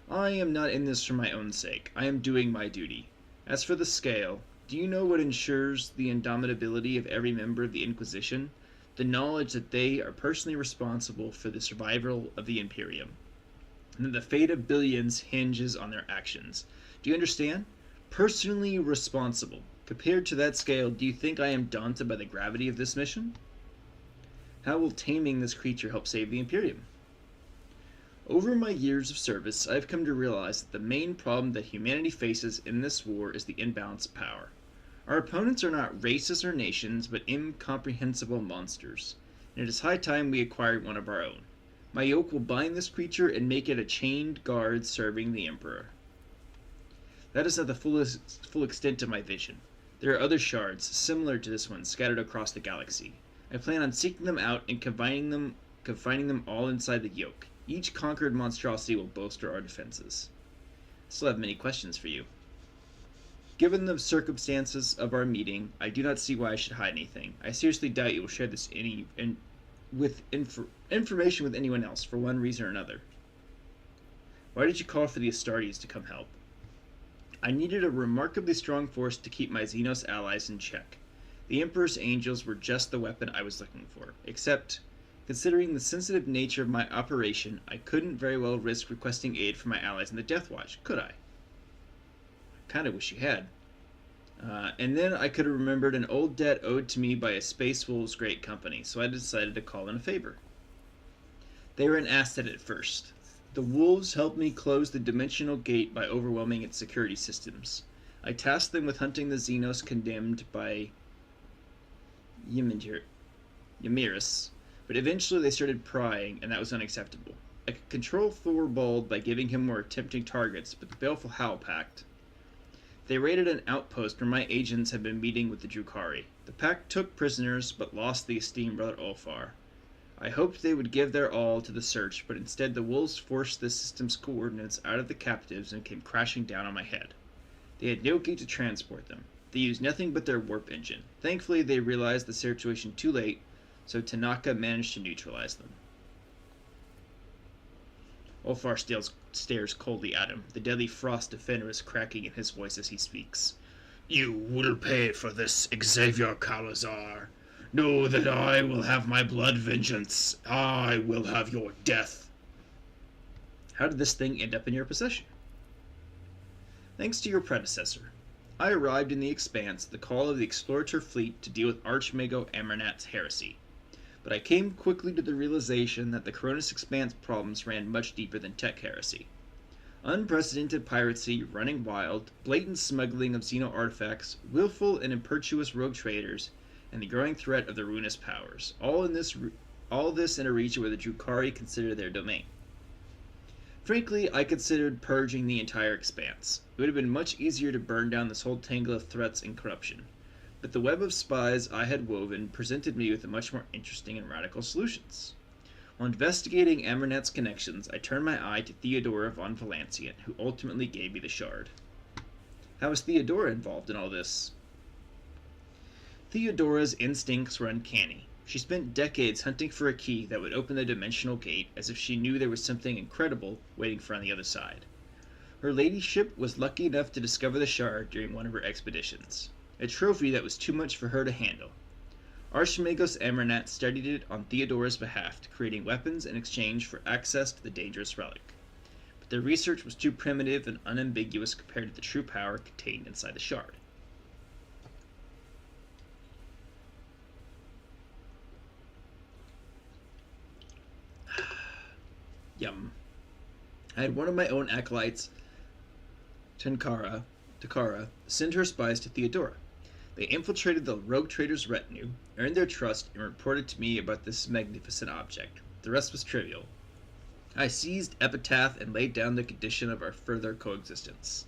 I am not in this for my own sake. I am doing my duty. As for the scale, do you know what ensures the indomitability of every member of the Inquisition? The knowledge that they are personally responsible for the survival of the Imperium, and that the fate of billions hinges on their actions. Do you understand? Personally responsible. Compared to that scale, do you think I am daunted by the gravity of this mission? How will taming this creature help save the Imperium? Over my years of service, I have come to realize that the main problem that humanity faces in this war is the imbalance of power. Our opponents are not races or nations, but incomprehensible monsters, and it is high time we acquired one of our own. My yoke will bind this creature and make it a chained guard serving the Emperor. That is not the full extent of my vision. There are other shards, similar to this one, scattered across the galaxy. I plan on seeking them out and confining them all inside the yoke. Each conquered monstrosity will bolster our defenses. I still have many questions for you. Given the circumstances of our meeting, I do not see why I should hide anything. I seriously doubt you will share this information with anyone else, for one reason or another. Why did you call for the Astartes to come help? I needed a remarkably strong force to keep my Xenos allies in check. The Emperor's Angels were just the weapon I was looking for, except, considering the sensitive nature of my operation, I couldn't very well risk requesting aid from my allies in the Death Watch, could I? Kinda wish you had. And then I could have remembered an old debt owed to me by a Space Wolves great company, so I decided to call in a favor. They were an asset at first. The Wolves helped me close the dimensional gate by overwhelming its security systems. I tasked them with hunting the Xenos condemned by Yamiris, but eventually they started prying, and that was unacceptable. I could control Thorvald by giving him more tempting targets, but the baleful Howl Pact. They raided an outpost where my agents had been meeting with the Drukhari. The Pact took prisoners, but lost the esteemed brother Ulfar. I hoped they would give their all to the search, but instead the wolves forced the system's coordinates out of the captives and came crashing down on my head. They had no gate to transport them. They used nothing but their warp engine. Thankfully, they realized the situation too late, so Tanaka managed to neutralize them. Ulfar stares coldly at him, the deadly frost of Fenris cracking in his voice as he speaks. You will pay for this, Xavier Calazar. Know that I will have my blood vengeance. I will have your death. How did this thing end up in your possession? Thanks to your predecessor. I arrived in the Expanse at the call of the Explorator fleet to deal with Archmago Amernat's heresy. But I came quickly to the realization that the Coronis Expanse problems ran much deeper than tech heresy. Unprecedented piracy, running wild, blatant smuggling of Xeno artifacts, willful and impetuous rogue traders, and the growing threat of the ruinous powers. All this in a region where the Drukhari consider their domain. Frankly, I considered purging the entire Expanse. It would have been much easier to burn down this whole tangle of threats and corruption. But the web of spies I had woven presented me with much more interesting and radical solutions. While investigating Amernat's connections, I turned my eye to Theodora von Valancian, who ultimately gave me the shard. How was Theodora involved in all this? Theodora's instincts were uncanny. She spent decades hunting for a key that would open the dimensional gate, as if she knew there was something incredible waiting for her on the other side. Her ladyship was lucky enough to discover the shard during one of her expeditions, a trophy that was too much for her to handle. Archmagos Amernat studied it on Theodora's behalf, creating weapons in exchange for access to the dangerous relic. But their research was too primitive and unambiguous compared to the true power contained inside the shard. Yum. I had one of my own acolytes, Takara, send her spies to Theodora. They infiltrated the rogue trader's retinue, earned their trust, and reported to me about this magnificent object. The rest was trivial. I seized Epitaph and laid down the condition of our further coexistence.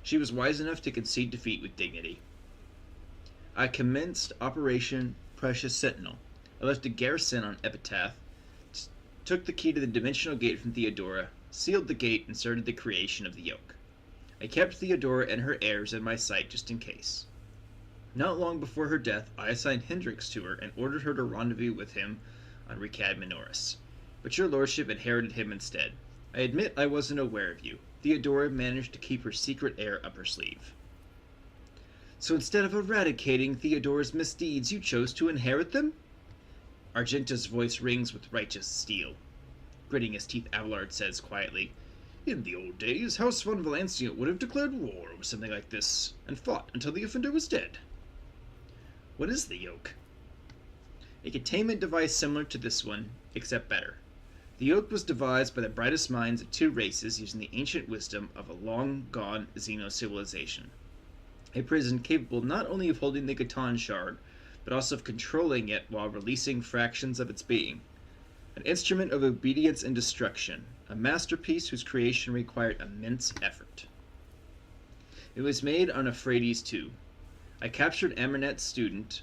She was wise enough to concede defeat with dignity. I commenced Operation Precious Sentinel. I left a garrison on Epitaph took the key to the dimensional gate from Theodora, sealed the gate, and started the creation of the yoke. I kept Theodora and her heirs in my sight just in case. Not long before her death, I assigned Hendrix to her and ordered her to rendezvous with him on Ricad Minoris. But your lordship inherited him instead. I admit I wasn't aware of you. Theodora managed to keep her secret heir up her sleeve. So instead of eradicating Theodora's misdeeds, you chose to inherit them? Argenta's voice rings with righteous steel. Gritting his teeth, Abelard says quietly, "In the old days, House von Valancia would have declared war over something like this, and fought until the offender was dead." What is the yoke? A containment device similar to this one, except better. The yoke was devised by the brightest minds of two races using the ancient wisdom of a long-gone Xeno civilization. A prison capable not only of holding the Catan shard, but also of controlling it while releasing fractions of its being. An instrument of obedience and destruction, a masterpiece whose creation required immense effort. It was made on Euphrates II. I captured Amernet's student,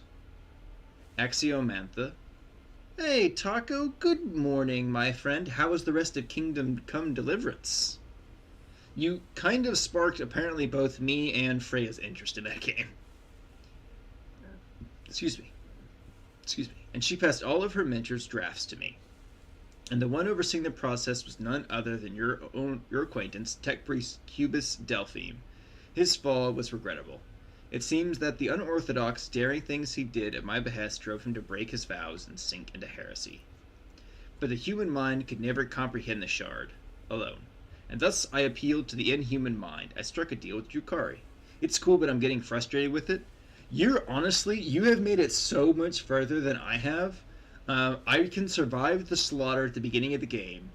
Axiomantha. Hey, Taco, good morning, my friend. How was the rest of Kingdom Come Deliverance? You kind of sparked apparently both me and Freya's interest in that game. Excuse me. And she passed all of her mentor's drafts to me. And the one overseeing the process was none other than your acquaintance, tech priest Cubus Delphine. His fall was regrettable. It seems that the unorthodox, daring things he did at my behest drove him to break his vows and sink into heresy. But the human mind could never comprehend the shard, alone. And thus I appealed to the inhuman mind. I struck a deal with Drukhari. It's cool, but I'm getting frustrated with it. You have made it so much further than I have. I can survive the slaughter at the beginning of the game.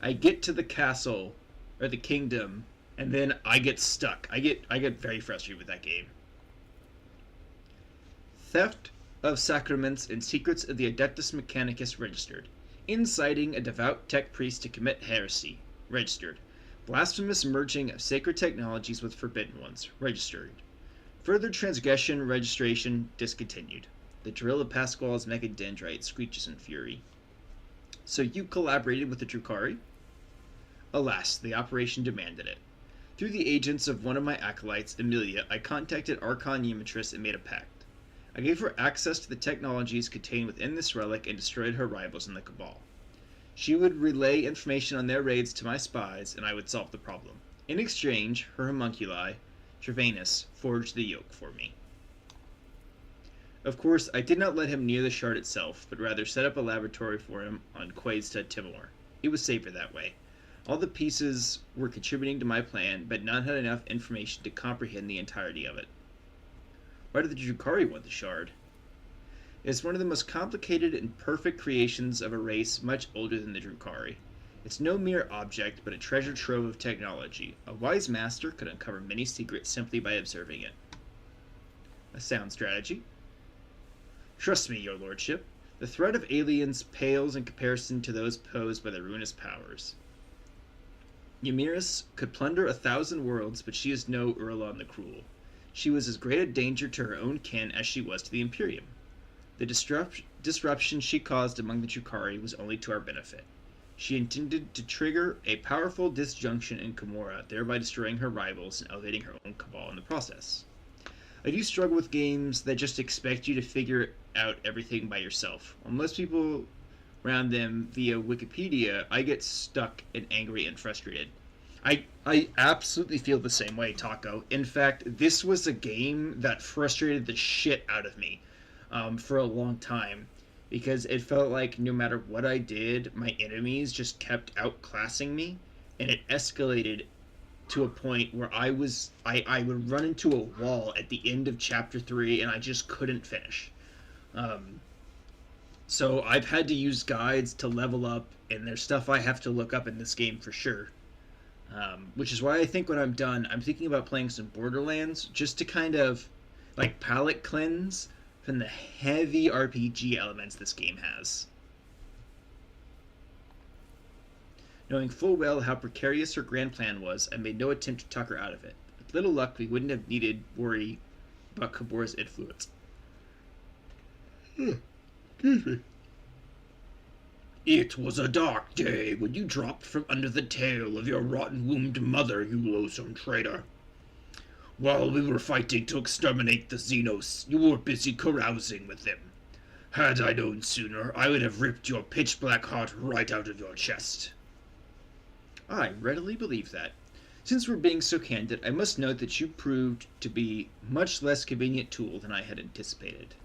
I get to the castle, or the kingdom, and then I get stuck. I get very frustrated with that game. Theft of sacraments and secrets of the Adeptus Mechanicus registered. Inciting a devout tech priest to commit heresy registered. Blasphemous merging of sacred technologies with forbidden ones registered. Further transgression registration discontinued. The drill of Pasquale's mechadendrite screeches in fury. So you collaborated with the Drukhari? Alas, the operation demanded it. Through the agents of one of my acolytes, Emilia, I contacted Archon Unimitris and made a pact. I gave her access to the technologies contained within this relic and destroyed her rivals in the Cabal. She would relay information on their raids to my spies, and I would solve the problem. In exchange, her homunculi, Travanus, forged the yoke for me. Of course, I did not let him near the shard itself, but rather set up a laboratory for him on Quaista Timor. It was safer that way. All the pieces were contributing to my plan, but none had enough information to comprehend the entirety of it. Why did the Drukhari want the shard? It is one of the most complicated and perfect creations of a race much older than the Drukhari. It's no mere object, but a treasure trove of technology. A wise master could uncover many secrets simply by observing it. A sound strategy. Trust me, your lordship, the threat of aliens pales in comparison to those posed by the ruinous powers. Ymiris could plunder 1,000 worlds, but she is no Urlon the Cruel. She was as great a danger to her own kin as she was to the Imperium. The disruption she caused among the Drukhari was only to our benefit. She intended to trigger a powerful disjunction in Camorra, thereby destroying her rivals and elevating her own cabal in the process. I do struggle with games that just expect you to figure out everything by yourself. While most people around them via Wikipedia, I get stuck and angry and frustrated. I absolutely feel the same way, Taco. In fact, this was a game that frustrated the shit out of me for a long time, because it felt like no matter what I did, my enemies just kept outclassing me, and it escalated to a point where I would run into a wall at the end of chapter 3 and I just couldn't finish. So I've had to use guides to level up, and there's stuff I have to look up in this game for sure. Which is why I think when I'm done, I'm thinking about playing some Borderlands just to kind of like palate cleanse from the heavy RPG elements this game has. Knowing full well how precarious her grand plan was, I made no attempt to talk her out of it. With little luck, we wouldn't have needed worry about Kabor's influence. Excuse me. It was a dark day when you dropped from under the tail of your rotten-wombed mother, you loathsome traitor. While we were fighting to exterminate the Xenos, you were busy carousing with them. Had I known sooner, I would have ripped your pitch-black heart right out of your chest. I readily believe that. Since we're being so candid, I must note that you proved to be much less convenient tool than I had anticipated.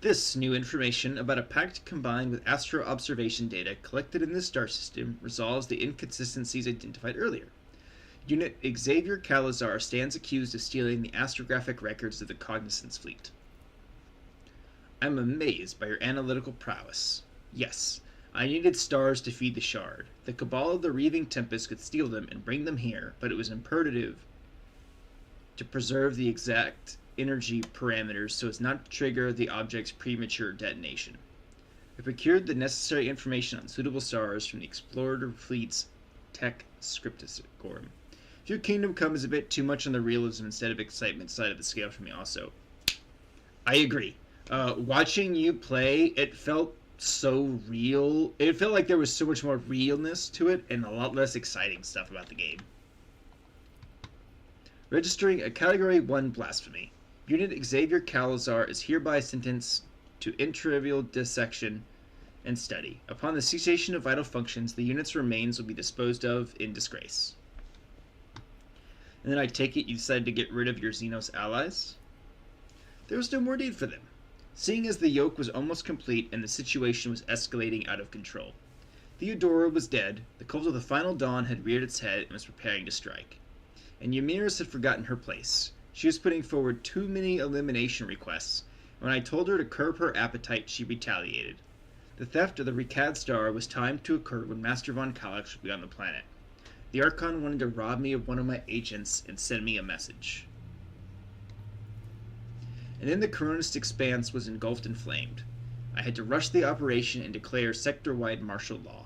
This new information about a pact combined with astro observation data collected in the star system resolves the inconsistencies identified earlier. Unit Xavier Calazar stands accused of stealing the astrographic records of the Cognizance Fleet. I'm amazed by your analytical prowess. Yes, I needed stars to feed the shard. The cabal of the Reaving Tempest could steal them and bring them here, but it was imperative to preserve the exact energy parameters so as not to trigger the object's premature detonation. I procured the necessary information on suitable stars from the Explorer Fleet's Tech Scriptogram. If your Kingdom Come is a bit too much on the realism instead of excitement side of the scale for me also. I agree. Watching you play, it felt so real. It felt like there was so much more realness to it and a lot less exciting stuff about the game. Registering a Category 1 blasphemy. Unit Xavier Calazar is hereby sentenced to intravial dissection and study. Upon the cessation of vital functions, the unit's remains will be disposed of in disgrace. And then I take it you decided to get rid of your Xenos allies? There was no more need for them, seeing as the yoke was almost complete and the situation was escalating out of control. Theodora was dead, the cult of the Final Dawn had reared its head and was preparing to strike. And Ymiris had forgotten her place. She was putting forward too many elimination requests, and when I told her to curb her appetite, she retaliated. The theft of the Recad Star was timed to occur when Master Von Kallax would be on the planet. The Archon wanted to rob me of one of my agents and send me a message. And then the Coronist Expanse was engulfed and flamed. I had to rush the operation and declare sector-wide martial law.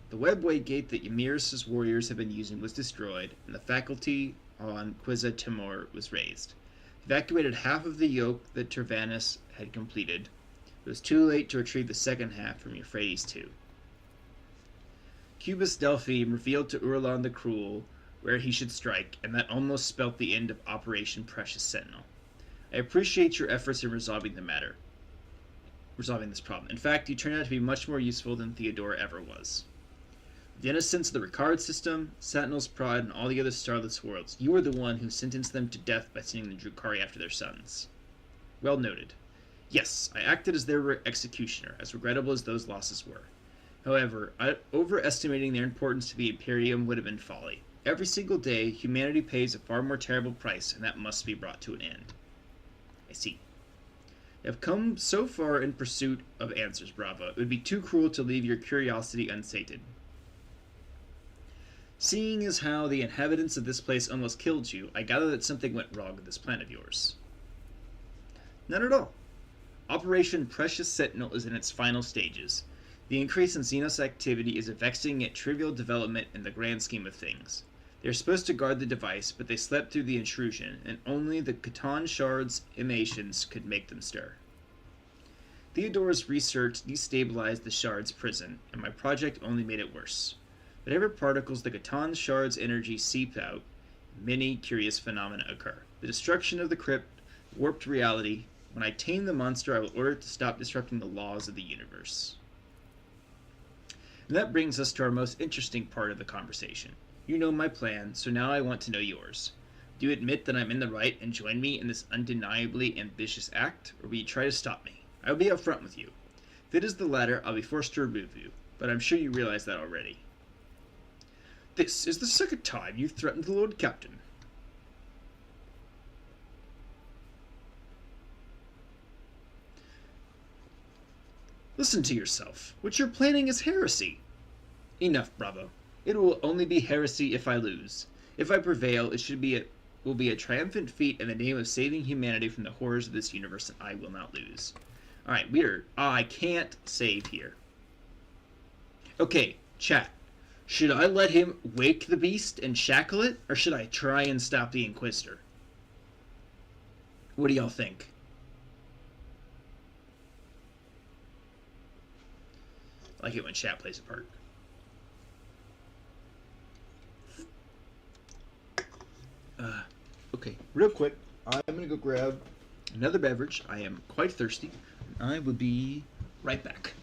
The webway gate that Ymiris' warriors had been using was destroyed, and the faculty on Quiza Timor was raised. Evacuated half of the yoke that Tervanus had completed. It was too late to retrieve the second half from Euphrates II. Cubus Delphine revealed to Urlan the Cruel where he should strike, and that almost spelt the end of Operation Precious Sentinel. I appreciate your efforts in resolving this problem. In fact, you turned out to be much more useful than Theodora ever was. The innocence of the Ricard system, Sentinel's Pride, and all the other starless worlds, you were the one who sentenced them to death by sending the Drukhari after their sons. Well noted. Yes, I acted as their executioner, as regrettable as those losses were. However, overestimating their importance to the Imperium would have been folly. Every single day, humanity pays a far more terrible price, and that must be brought to an end. I see. I have come so far in pursuit of answers, Bravo. It would be too cruel to leave your curiosity unsated. Seeing as how the inhabitants of this place almost killed you, I gather that something went wrong with this plan of yours. None at all. Operation Precious Sentinel is in its final stages. The increase in Xenos activity is a vexing yet trivial development in the grand scheme of things. They are supposed to guard the device, but they slept through the intrusion, and only the Catan Shard's emanations could make them stir. Theodora's research destabilized the Shard's prison, and my project only made it worse. Whatever particles the Catan Shard's energy seep out, many curious phenomena occur. The destruction of the crypt warped reality. When I tame the monster, I will order it to stop disrupting the laws of the universe. And that brings us to our most interesting part of the conversation. You know my plan, so now I want to know yours. Do you admit that I'm in the right and join me in this undeniably ambitious act, or will you try to stop me? I will be upfront with you. If it is the latter, I'll be forced to remove you, but I'm sure you realize that already. This is the second time you've threatened the Lord Captain. Listen to yourself. What you're planning is heresy. Enough, Bravo. It will only be heresy if I lose. If I prevail, will be a triumphant feat in the name of saving humanity from the horrors of this universe, and I will not lose. Alright, I can't save here. Okay, chat. Should I let him wake the beast and shackle it, or should I try and stop the Inquisitor? What do y'all think? I like it when chat plays a part. Okay, real quick, I'm gonna go grab another beverage. I am quite thirsty. I will be right back.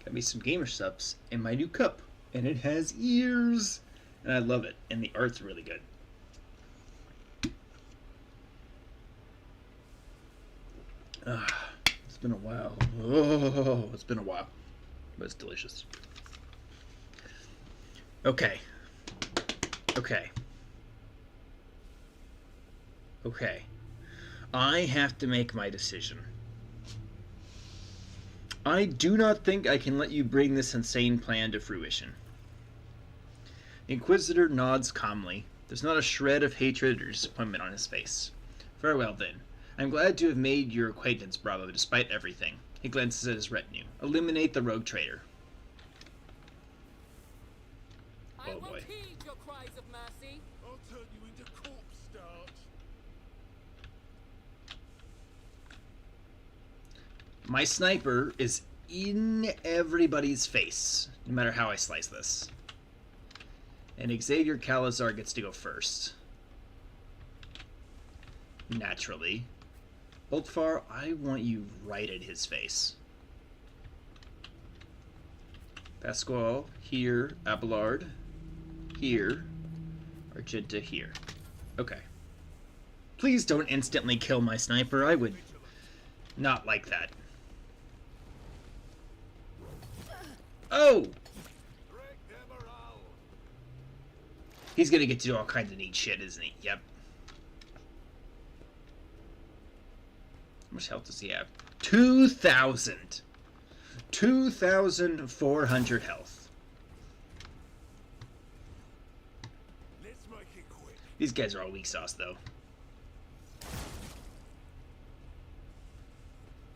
Got me some gamer subs in my new cup, and it has ears, and I love it, and the art's really good. It's been a while. Oh, it's been a while, but it's delicious. Okay. I have to make my decision. I do not think I can let you bring this insane plan to fruition. The Inquisitor nods calmly. There's not a shred of hatred or disappointment on his face. Very well, then. I'm glad to have made your acquaintance, Bravo, despite everything. He glances at his retinue. Eliminate the rogue traitor. Oh boy. Your cries of mercy. I'll turn you into corpse starch. My sniper is in everybody's face, no matter how I slice this. And Xavier Calazar gets to go first. Naturally. Ultfar, I want you right at his face. Pasquale, here. Abelard, here. Argenta, here. Okay. Please don't instantly kill my sniper. I would not like that. Oh! He's gonna get to do all kinds of neat shit, isn't he? Yep. How much health does he have? 2,000! 2,400 health. Let's make it quick. These guys are all weak sauce, though.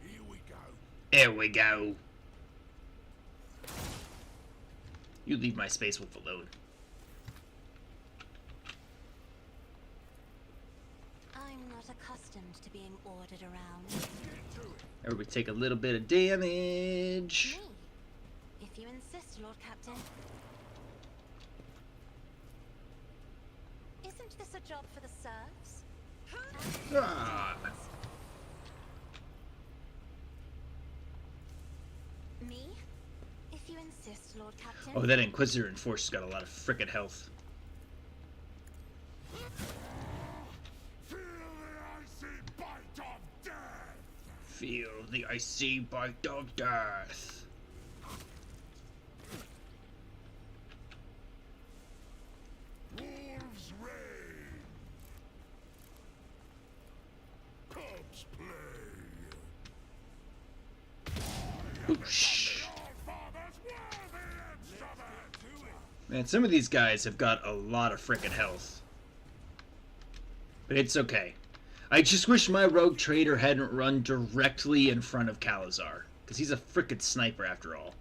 Here we go. There we go. You leave my Space Wolf alone. I'm not accustomed to being ordered around. Everybody take a little bit of damage. Me? If you insist, Lord Captain. Isn't this a job for the serfs? Ah. Me? If you insist, Lord Captain. Oh, that Inquisitor Enforcer's got a lot of frickin' health. Feel the icy bite of death. Feel the icy bite of death. Wolves reign. Cubs play. Oosh. Man, some of these guys have got a lot of frickin' health. But it's okay. I just wish my rogue trader hadn't run directly in front of Calazar. Because he's a frickin' sniper after all.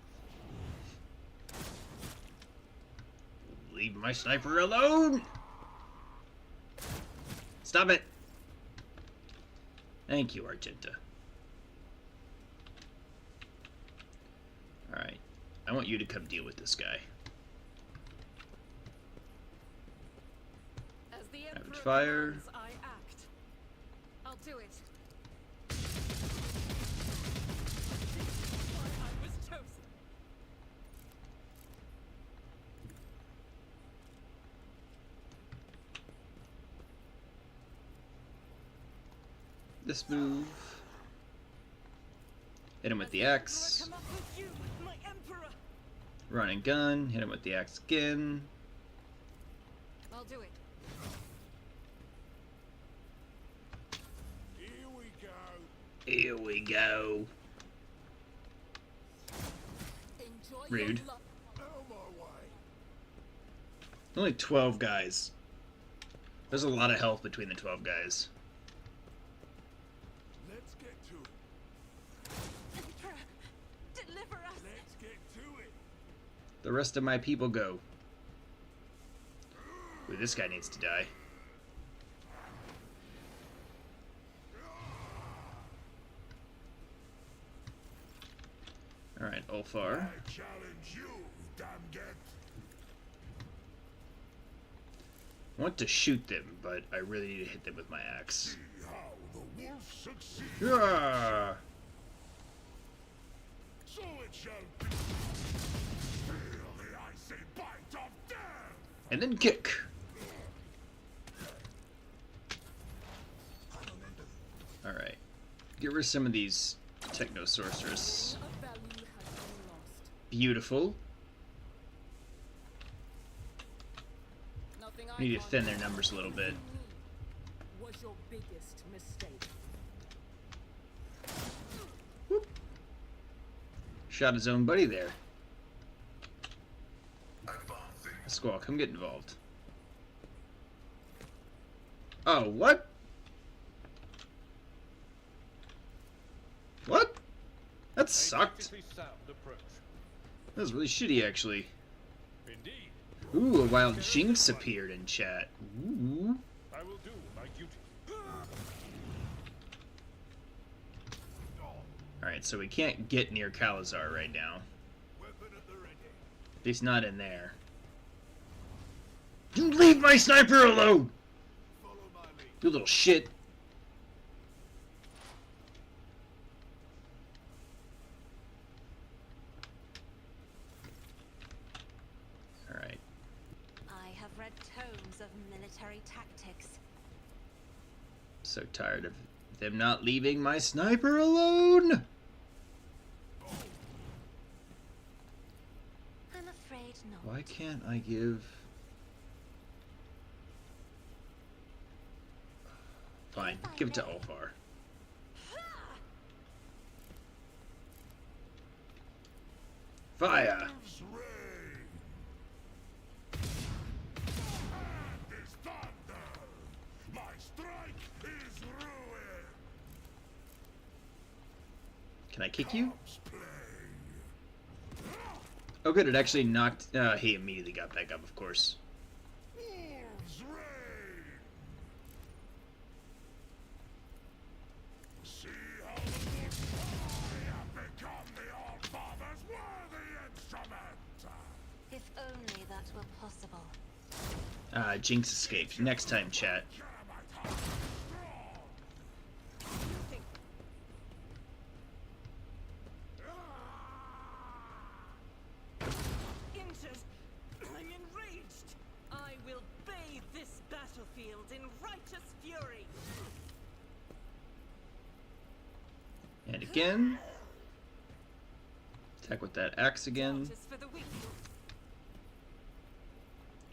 Leave my sniper alone! Stop it! Thank you, Argenta. Alright. I want you to come deal with this guy. As the Rapid Emperor fire. commands, I act. I'll do it. Why I was chosen. This move. Hit him with the axe. Come up with you, my Emperor. Run and gun. Hit him with the axe again. I'll do it. Here we go. Here we go. Enjoy Rude. your luck. Out my way. Only 12 guys. There's a lot of health between the 12 guys. Let's get to it. Emperor, deliver us. Let's get to it. The rest of my people go. Ooh, this guy needs to die. Alright, Ulfar. I challenge you, damn get. I want to shoot them, but I really need to hit them with my axe. See how the wolf succeeds. Yeah. So it shall be. Feel the icy bite of death. And then kick. Alright. Get rid of some of these techno sorcerers. Of value has been lost. Beautiful. Nothing We need to can't thin do their numbers a little bit. was your biggest mistake. Shot his own buddy there. Squall, come get involved. Oh, what? What? That sucked. That was really shitty, actually. Indeed, Ooh, a wild jinx appeared in chat. Ooh. I will do my duty. Alright, so we can't get near Calazar right now. Weapon at the ready. At least not in there. You leave my sniper alone! Follow my lead. You little shit. Alright. I have read tomes of military tactics. So tired of them not leaving my sniper alone! I'm afraid not. Why can't I give... Fine, give it to Ulfar. Fire! Wolf's reign. And is thunder. My strike is ruin. Can I kick you? Comes play. Oh good, it actually knocked... he immediately got back up, of course. Wolf's reign. See how the wolf's I have become the All-Father's worthy instrument. If only that were possible. Jinx escaped. Next time, chat. Calamite heart strong. Injured. I'm enraged. I will bathe this battlefield in righteous fury. And again. Attack with that axe again. Justice for the weak.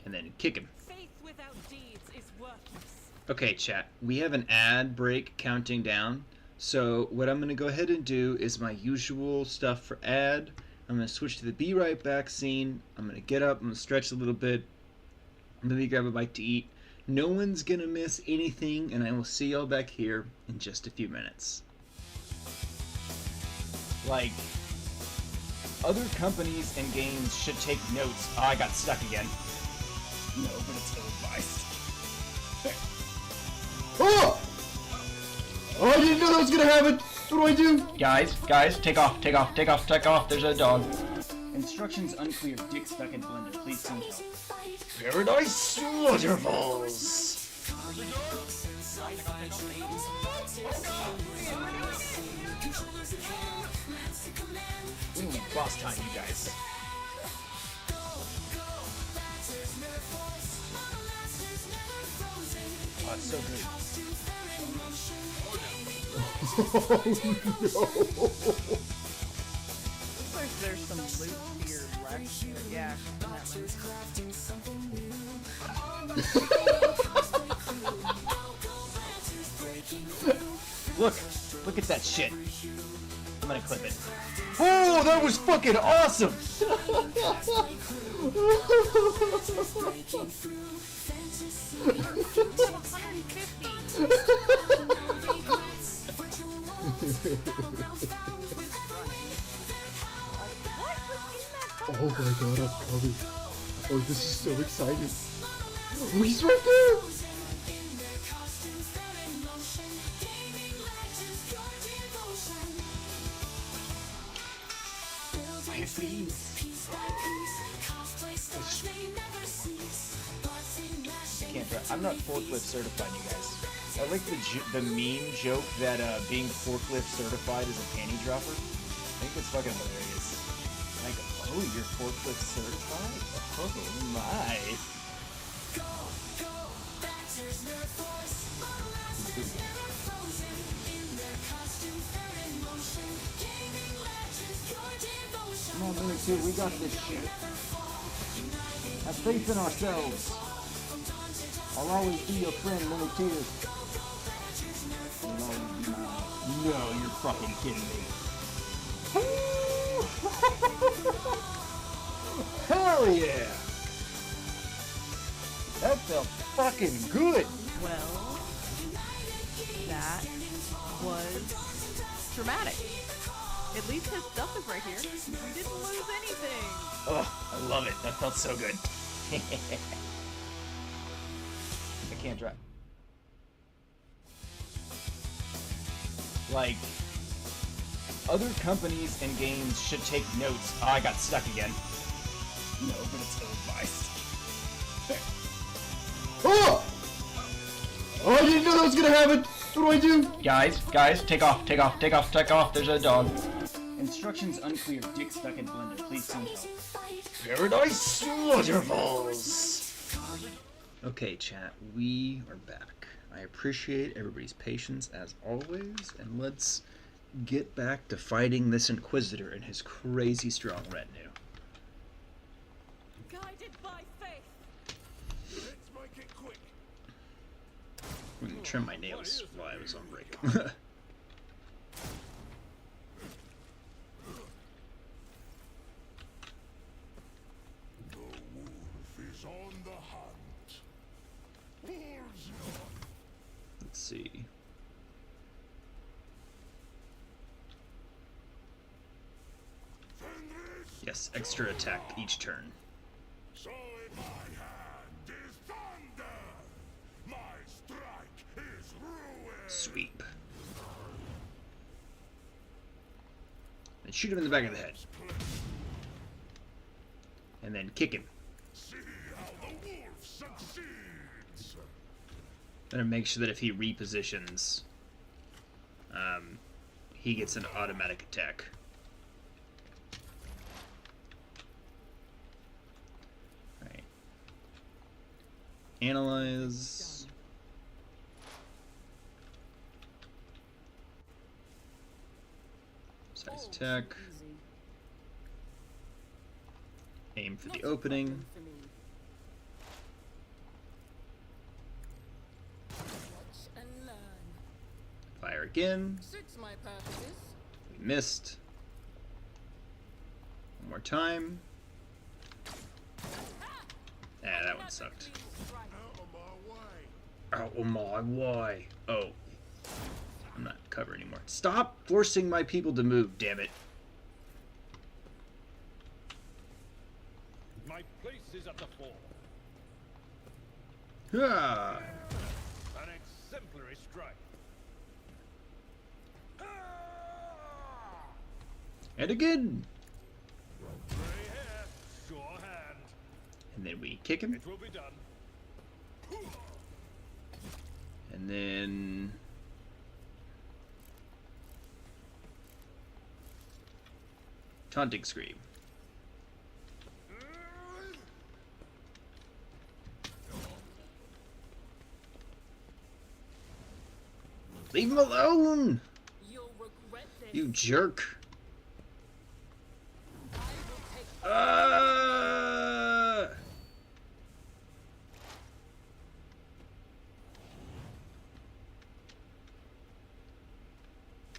And then kick him. Faith without deeds is worthless. Okay, chat. We have an ad break counting down. So what I'm going to go ahead and do is my usual stuff for ad. I'm going to switch to the be right back scene. I'm going to get up, I'm going to stretch a little bit, maybe grab a bite to eat. No one's going to miss anything, and I will see y'all back here in just a few minutes. Like, other companies and games should take notes. Oh, I got stuck again. No, but it's ill-advised. Oh! Oh, I didn't know that was gonna happen! What do I do? Guys, take off. There's a dog. Instructions unclear. Dick stuck in blender. Please send help. Paradise Waterfalls! Ooh, boss time, you guys. Oh, it's so good. Oh no! Looks like there's some loot here left. Yeah, in that room. Look at that shit. I'm gonna clip it. Oh, that was fucking awesome! Oh my god, I'm coming. Oh, this is so exciting. Oh, he's right there! I'm not forklift certified, you guys. I like the meme joke that being forklift certified is a panty dropper. I think it's fucking hilarious. Like, oh, you're forklift certified? Oh my. Come on, Minute 2, we got this shit. Have faith in ourselves. I'll always be your friend, Minute 2. No, you're fucking kidding me. Hell yeah! That felt fucking good! Well, that was dramatic. At least his stuff is right here. We didn't lose anything. Oh, I love it. That felt so good. I can't drive. Like, other companies and games should take notes. Oh, I got stuck again. No, but it's ill-advised. Oh! Oh, I didn't know that was gonna happen! What do I do? Guys, take off. There's a dog. Instructions unclear. Dick stuck in blender. Please send help. Paradise Waterfalls! Okay, chat, we are back. I appreciate everybody's patience as always, and let's get back to fighting this Inquisitor and his crazy strong retinue. Guided by faith. Let's make it quick. I'm gonna trim my nails while I was on break. The wolf is on the hunt. Wolves Let's see. Fenris. Yes, extra attack each turn. So in my hand is thunder. My strike is ruin. Sweep. And shoot him in the back of the head. And then kick him. See how the wolf succeeds. And make sure that if he repositions, he gets an automatic attack. Alright. Analyze. Size attack. Aim for the opening. Fire Fire again. Suits my purposes. We missed. One more time. Ah, that one sucked. Out of my way. Out of my way. Oh. I'm not cover anymore. Stop forcing my people to move, damn it. My place is at the fore. Ah. An exemplary strike. And again. Gray hair, sure hand. And then we kick him. It will be done. And then... Taunting Scream. Leave him alone! You'll regret this. You jerk. I will take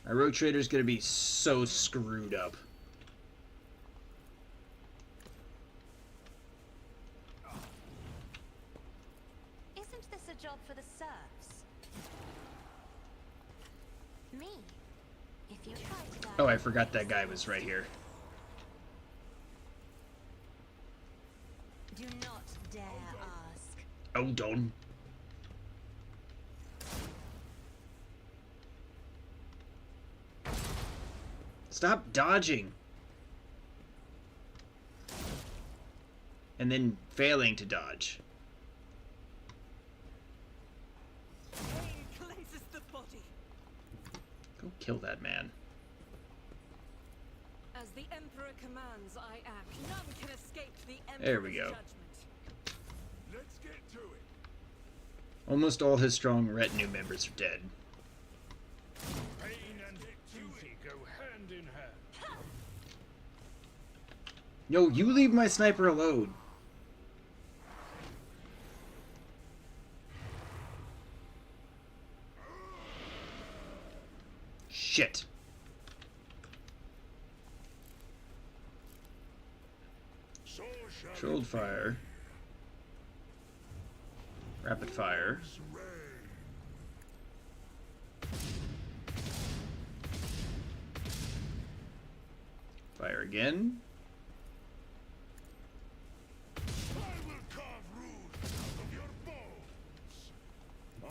Our road trader's gonna be so screwed up. Isn't this a job for the serfs? Me? If you try to die... Oh, I forgot that guy was right here. Do not dare ask. Oh, don't. Stop dodging. And then failing to dodge. pain cleanses the body. Go kill that man. As the Emperor commands, I act. None can escape the Emperor's There we go. judgment. Let's get to it. Almost all his strong retinue members are dead. Pain and duty go hand in hand. Yo, you leave my sniper alone. Shit. So shall Controlled fire. Rapid fire. it rain. Fire again. I will carve roots out of your bones. I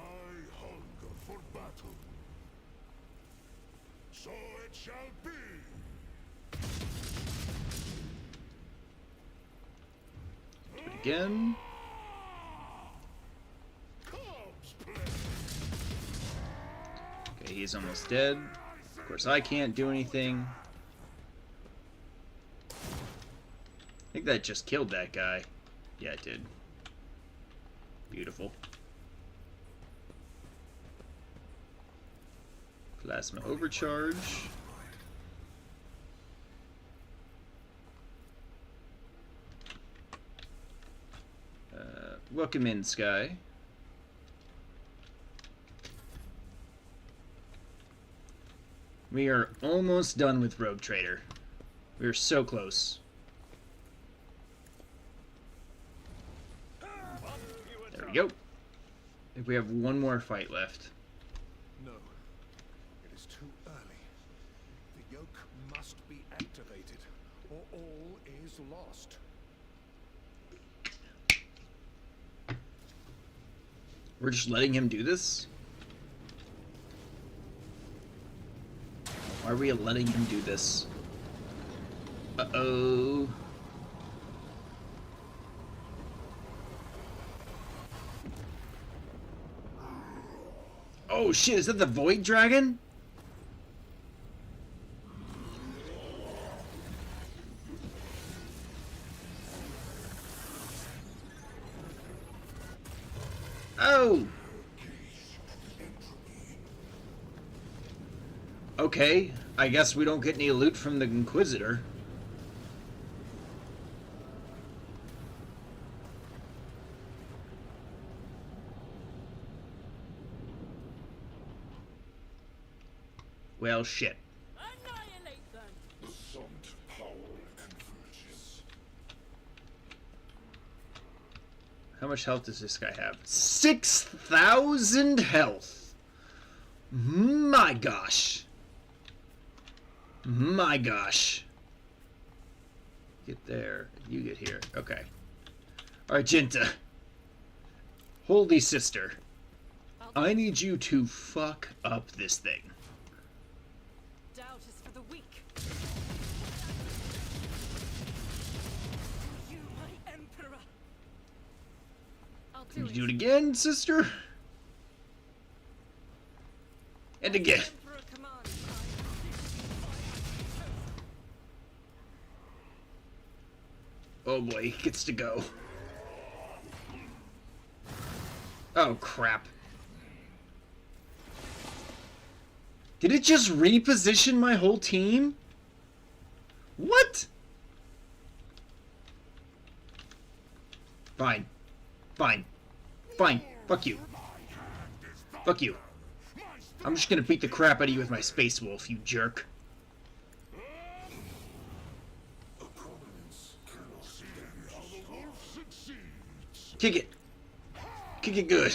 hunger for battle. So it shall be. Do it again. Cubs play. Okay, he's almost dead. Of course, I can't do anything. I think that just killed that guy. Yeah, it did. Beautiful. Plasma overcharge. Welcome in, Sky. We are almost done with Rogue Trader. We are so close. There we go. I think we have one more fight left. No, it is too early. The yoke must be activated, or all is lost. We're just letting him do this? Why are we letting him do this? Uh-oh. Oh shit, is that the Void Dragon? Oh! Okay, I guess we don't get any loot from the Inquisitor. Well, shit. Annihilate them. The summed power converges. How much health does this guy have? 6,000 health. My gosh. My gosh. Get there. You get here. Okay. Argenta. Holy sister. I need you to fuck up this thing. Doubt is for the weak. You, my emperor. I'll Can do you do it again, sister? And again. Emperor commands. Oh boy, he gets to go. Oh crap. Did it just reposition my whole team? What? Fine. Fine. Fine. Fuck you. Fuck you. I'm just gonna beat the crap out of you with my Space Wolf, you jerk. Kick it. Kick it good.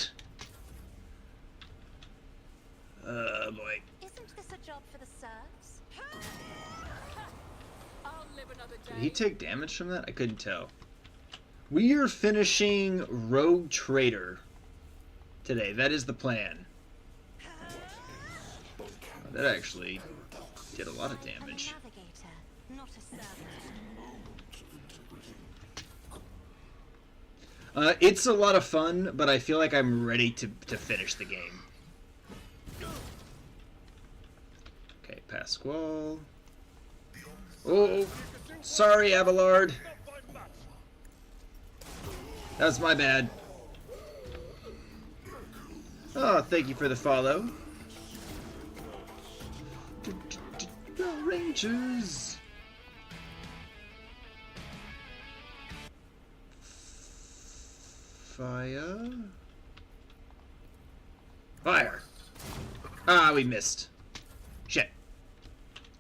Boy. Isn't this a job for the serfs? I'll live another day. Did he take damage from that? I couldn't tell. We are finishing Rogue Trader today. That is the plan. Oh, that actually did a lot of damage. A navigator, not a servant. It's a lot of fun, but I feel like I'm ready to finish the game. Okay, Pasquale. Oh, sorry, Abelard. That was my bad. Oh, thank you for the follow. Rangers. Fire. Fire. Ah, we missed. Shit.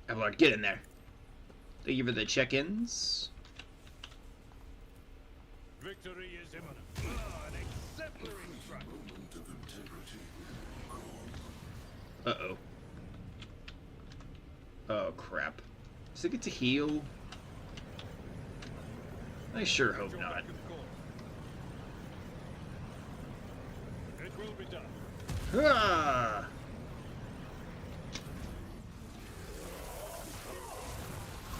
Abelard, get in there. Thank you for the check-ins. Victory is imminent. An exemplary strike. Uh-oh. Oh, crap. Does it get to heal? I sure hope Your not. back and forth. It will be done. Ah!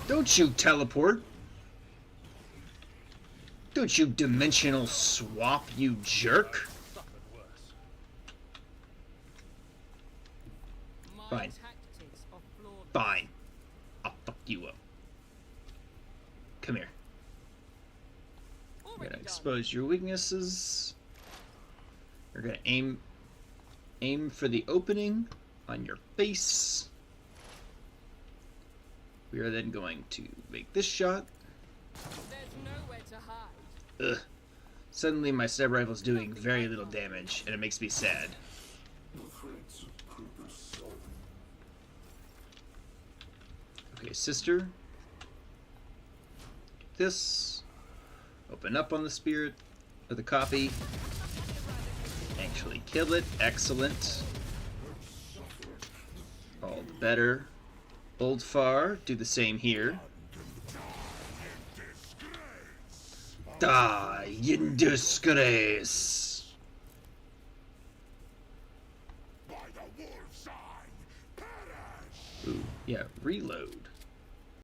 Don't you teleport! Don't you dimensional swap, you jerk! Suffered worse. My Fine. tactics are flawless. Fine. I'll fuck you up. Come here. I'm Already gonna done. expose your weaknesses. You're gonna aim for the opening on your face. We are then going to make this shot. There's nowhere to hide. Ugh. Suddenly my stab rifle's doing very little damage, and it makes me sad. Okay, sister. This. Open up on the spirit of the copy. Actually kill it. Excellent. All the better. Old Far, do the same here. Die in disgrace. Ooh, yeah, reload.